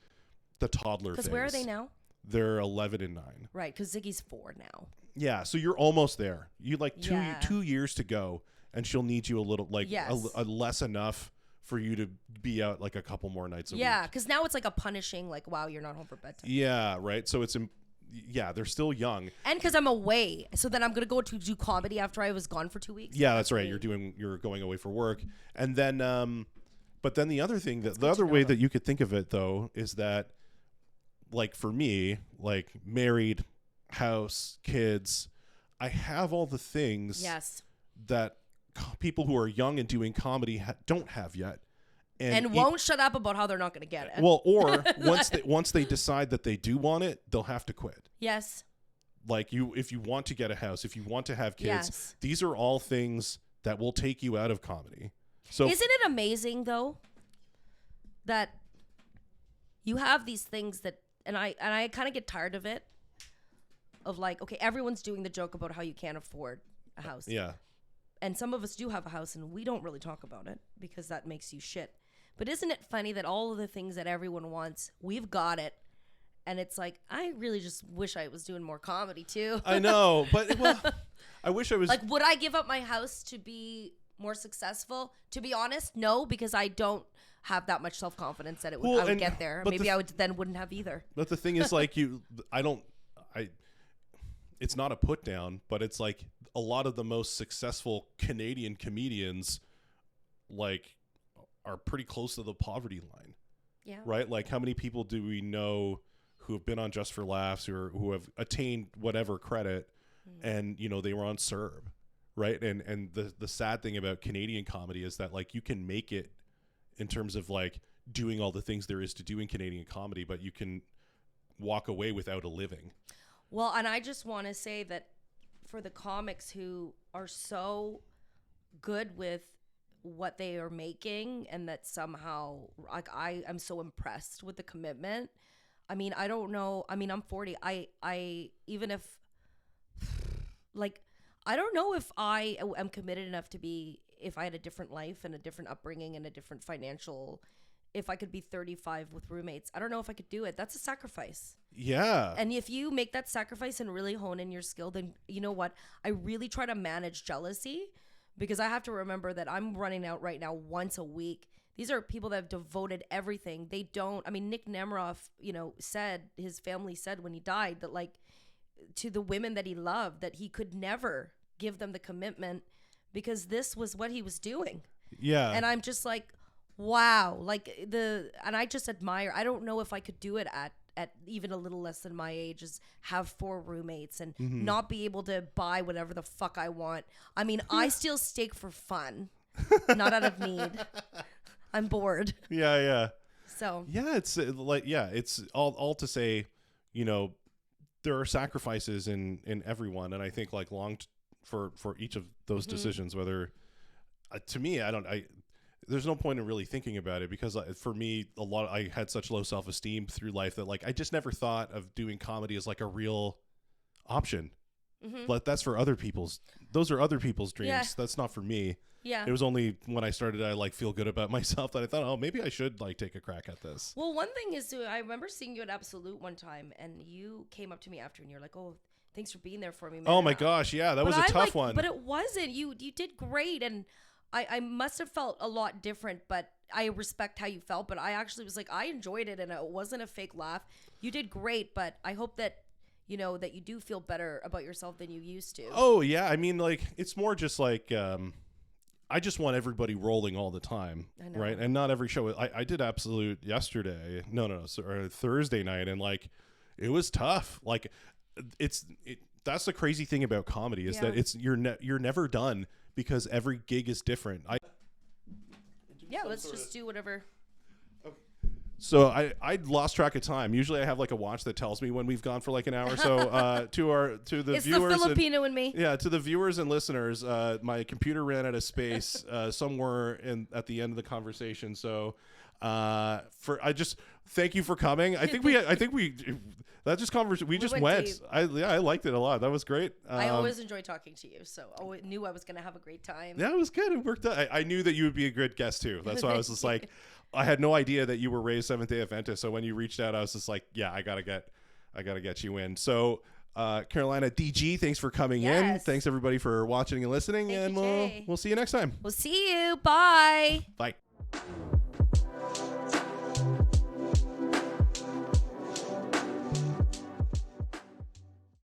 the toddler phase. Because where are they now? They're 11 and 9. Right, because Ziggy's 4 now. Yeah, so you're almost there. You like 2 years to go, and she'll need you a little, like a less enough for you to be out like a couple more nights a week. Yeah, because now it's like a punishing, like, wow, you're not home for bedtime. Yeah, right. So it's, they're still young. And because I'm away. So then I'm going to go to do comedy after I was gone for 2 weeks. Yeah, that's right. You're going away for work. And then, but then the other thing, the other way that you could think of it though, is that like for me, like married, house, kids, I have all the things that people who are young and doing comedy don't have yet, and won't shut up about how they're not going to get it. Well, or once they decide that they do want it, they'll have to quit. Yes. Like if you want to get a house, if you want to have kids, these are all things that will take you out of comedy. So isn't it amazing though that you have these things that, and I kind of get tired of it, of like, okay, everyone's doing the joke about how you can't afford a house. Yeah. And some of us do have a house and we don't really talk about it because that makes you shit. But isn't it funny that all of the things that everyone wants, we've got it. And it's like, I really just wish I was doing more comedy too. I know, but I wish I was. Like, would I give up my house to be more successful? To be honest, no, because I don't have that much self-confidence that I would get there. Maybe I wouldn't have either. But the thing is like it's not a put down, but it's like a lot of the most successful Canadian comedians like are pretty close to the poverty line. Yeah. Right? Like how many people do we know who have been on Just for Laughs or who have attained whatever credit and they were on CERB, right? And the sad thing about Canadian comedy is that like you can make it in terms of like doing all the things there is to do in Canadian comedy, but you can walk away without a living. Well, and I just want to say that for the comics who are so good with what they are making and that somehow like I am so impressed with the commitment. I mean, I don't know. I mean, I'm 40. I even if like I don't know if I am committed enough to be, if I had a different life and a different upbringing and a different financial, if I could be 35 with roommates, I don't know if I could do it. That's a sacrifice. Yeah. And if you make that sacrifice and really hone in your skill, then you know what? I really try to manage jealousy because I have to remember that I'm running out right now once a week. These are people that have devoted everything. They don't, I mean, Nick Nemiroff, said, his family said when he died that like to the women that he loved, that he could never give them the commitment because this was what he was doing. Yeah. And I'm just like, wow. And I just admire, I don't know if I could do it at at even a little less than my age is have 4 roommates and not be able to buy whatever the fuck I want. I mean, I steal steak for fun, not out of need. I'm bored. Yeah. So yeah, it's it's all to say, you know, there are sacrifices in everyone, and I think like for each of those decisions, whether to me, there's no point in really thinking about it, because for me, I had such low self-esteem through life that like I just never thought of doing comedy as like a real option. But those are other people's dreams. Yeah. That's not for me. yeah. It was only when I started to like feel good about myself that I thought, oh, maybe I should like take a crack at this. Well, one thing is, I remember seeing you at Absolute one time, and you came up to me after, and you're like, "Oh, thanks for being there for me, man." Oh my gosh, yeah, that was a tough one. But it wasn't. You did great, and I must have felt a lot different, but I respect how you felt. But I actually was like, I enjoyed it, and it wasn't a fake laugh. You did great, but I hope that you know that you do feel better about yourself than you used to. Oh yeah, I mean, like it's more just like. I just want everybody rolling all the time, right? And not every show. I did Absolute yesterday. Or Thursday night, and like, it was tough. Like, that's the crazy thing about comedy is that you're never done, because every gig is different. Let's just do whatever. So I lost track of time. Usually I have like a watch that tells me when we've gone for like an hour. So to the it's viewers, the Filipino in me. Yeah, to the viewers and listeners, my computer ran out of space somewhere at the end of the conversation. So I just thank you for coming. I think we just went. Deep. I liked it a lot. That was great. I always enjoy talking to you, so I knew I was gonna have a great time. Yeah, it was good. It worked out. I knew that you would be a good guest too. That's why I was just like. I had no idea that you were raised Seventh-day Adventist. So when you reached out, I was just like, yeah, I gotta get you in. So Carolina DG, thanks for coming in. Thanks everybody for watching and listening. We'll see you next time. We'll see you. Bye. Bye.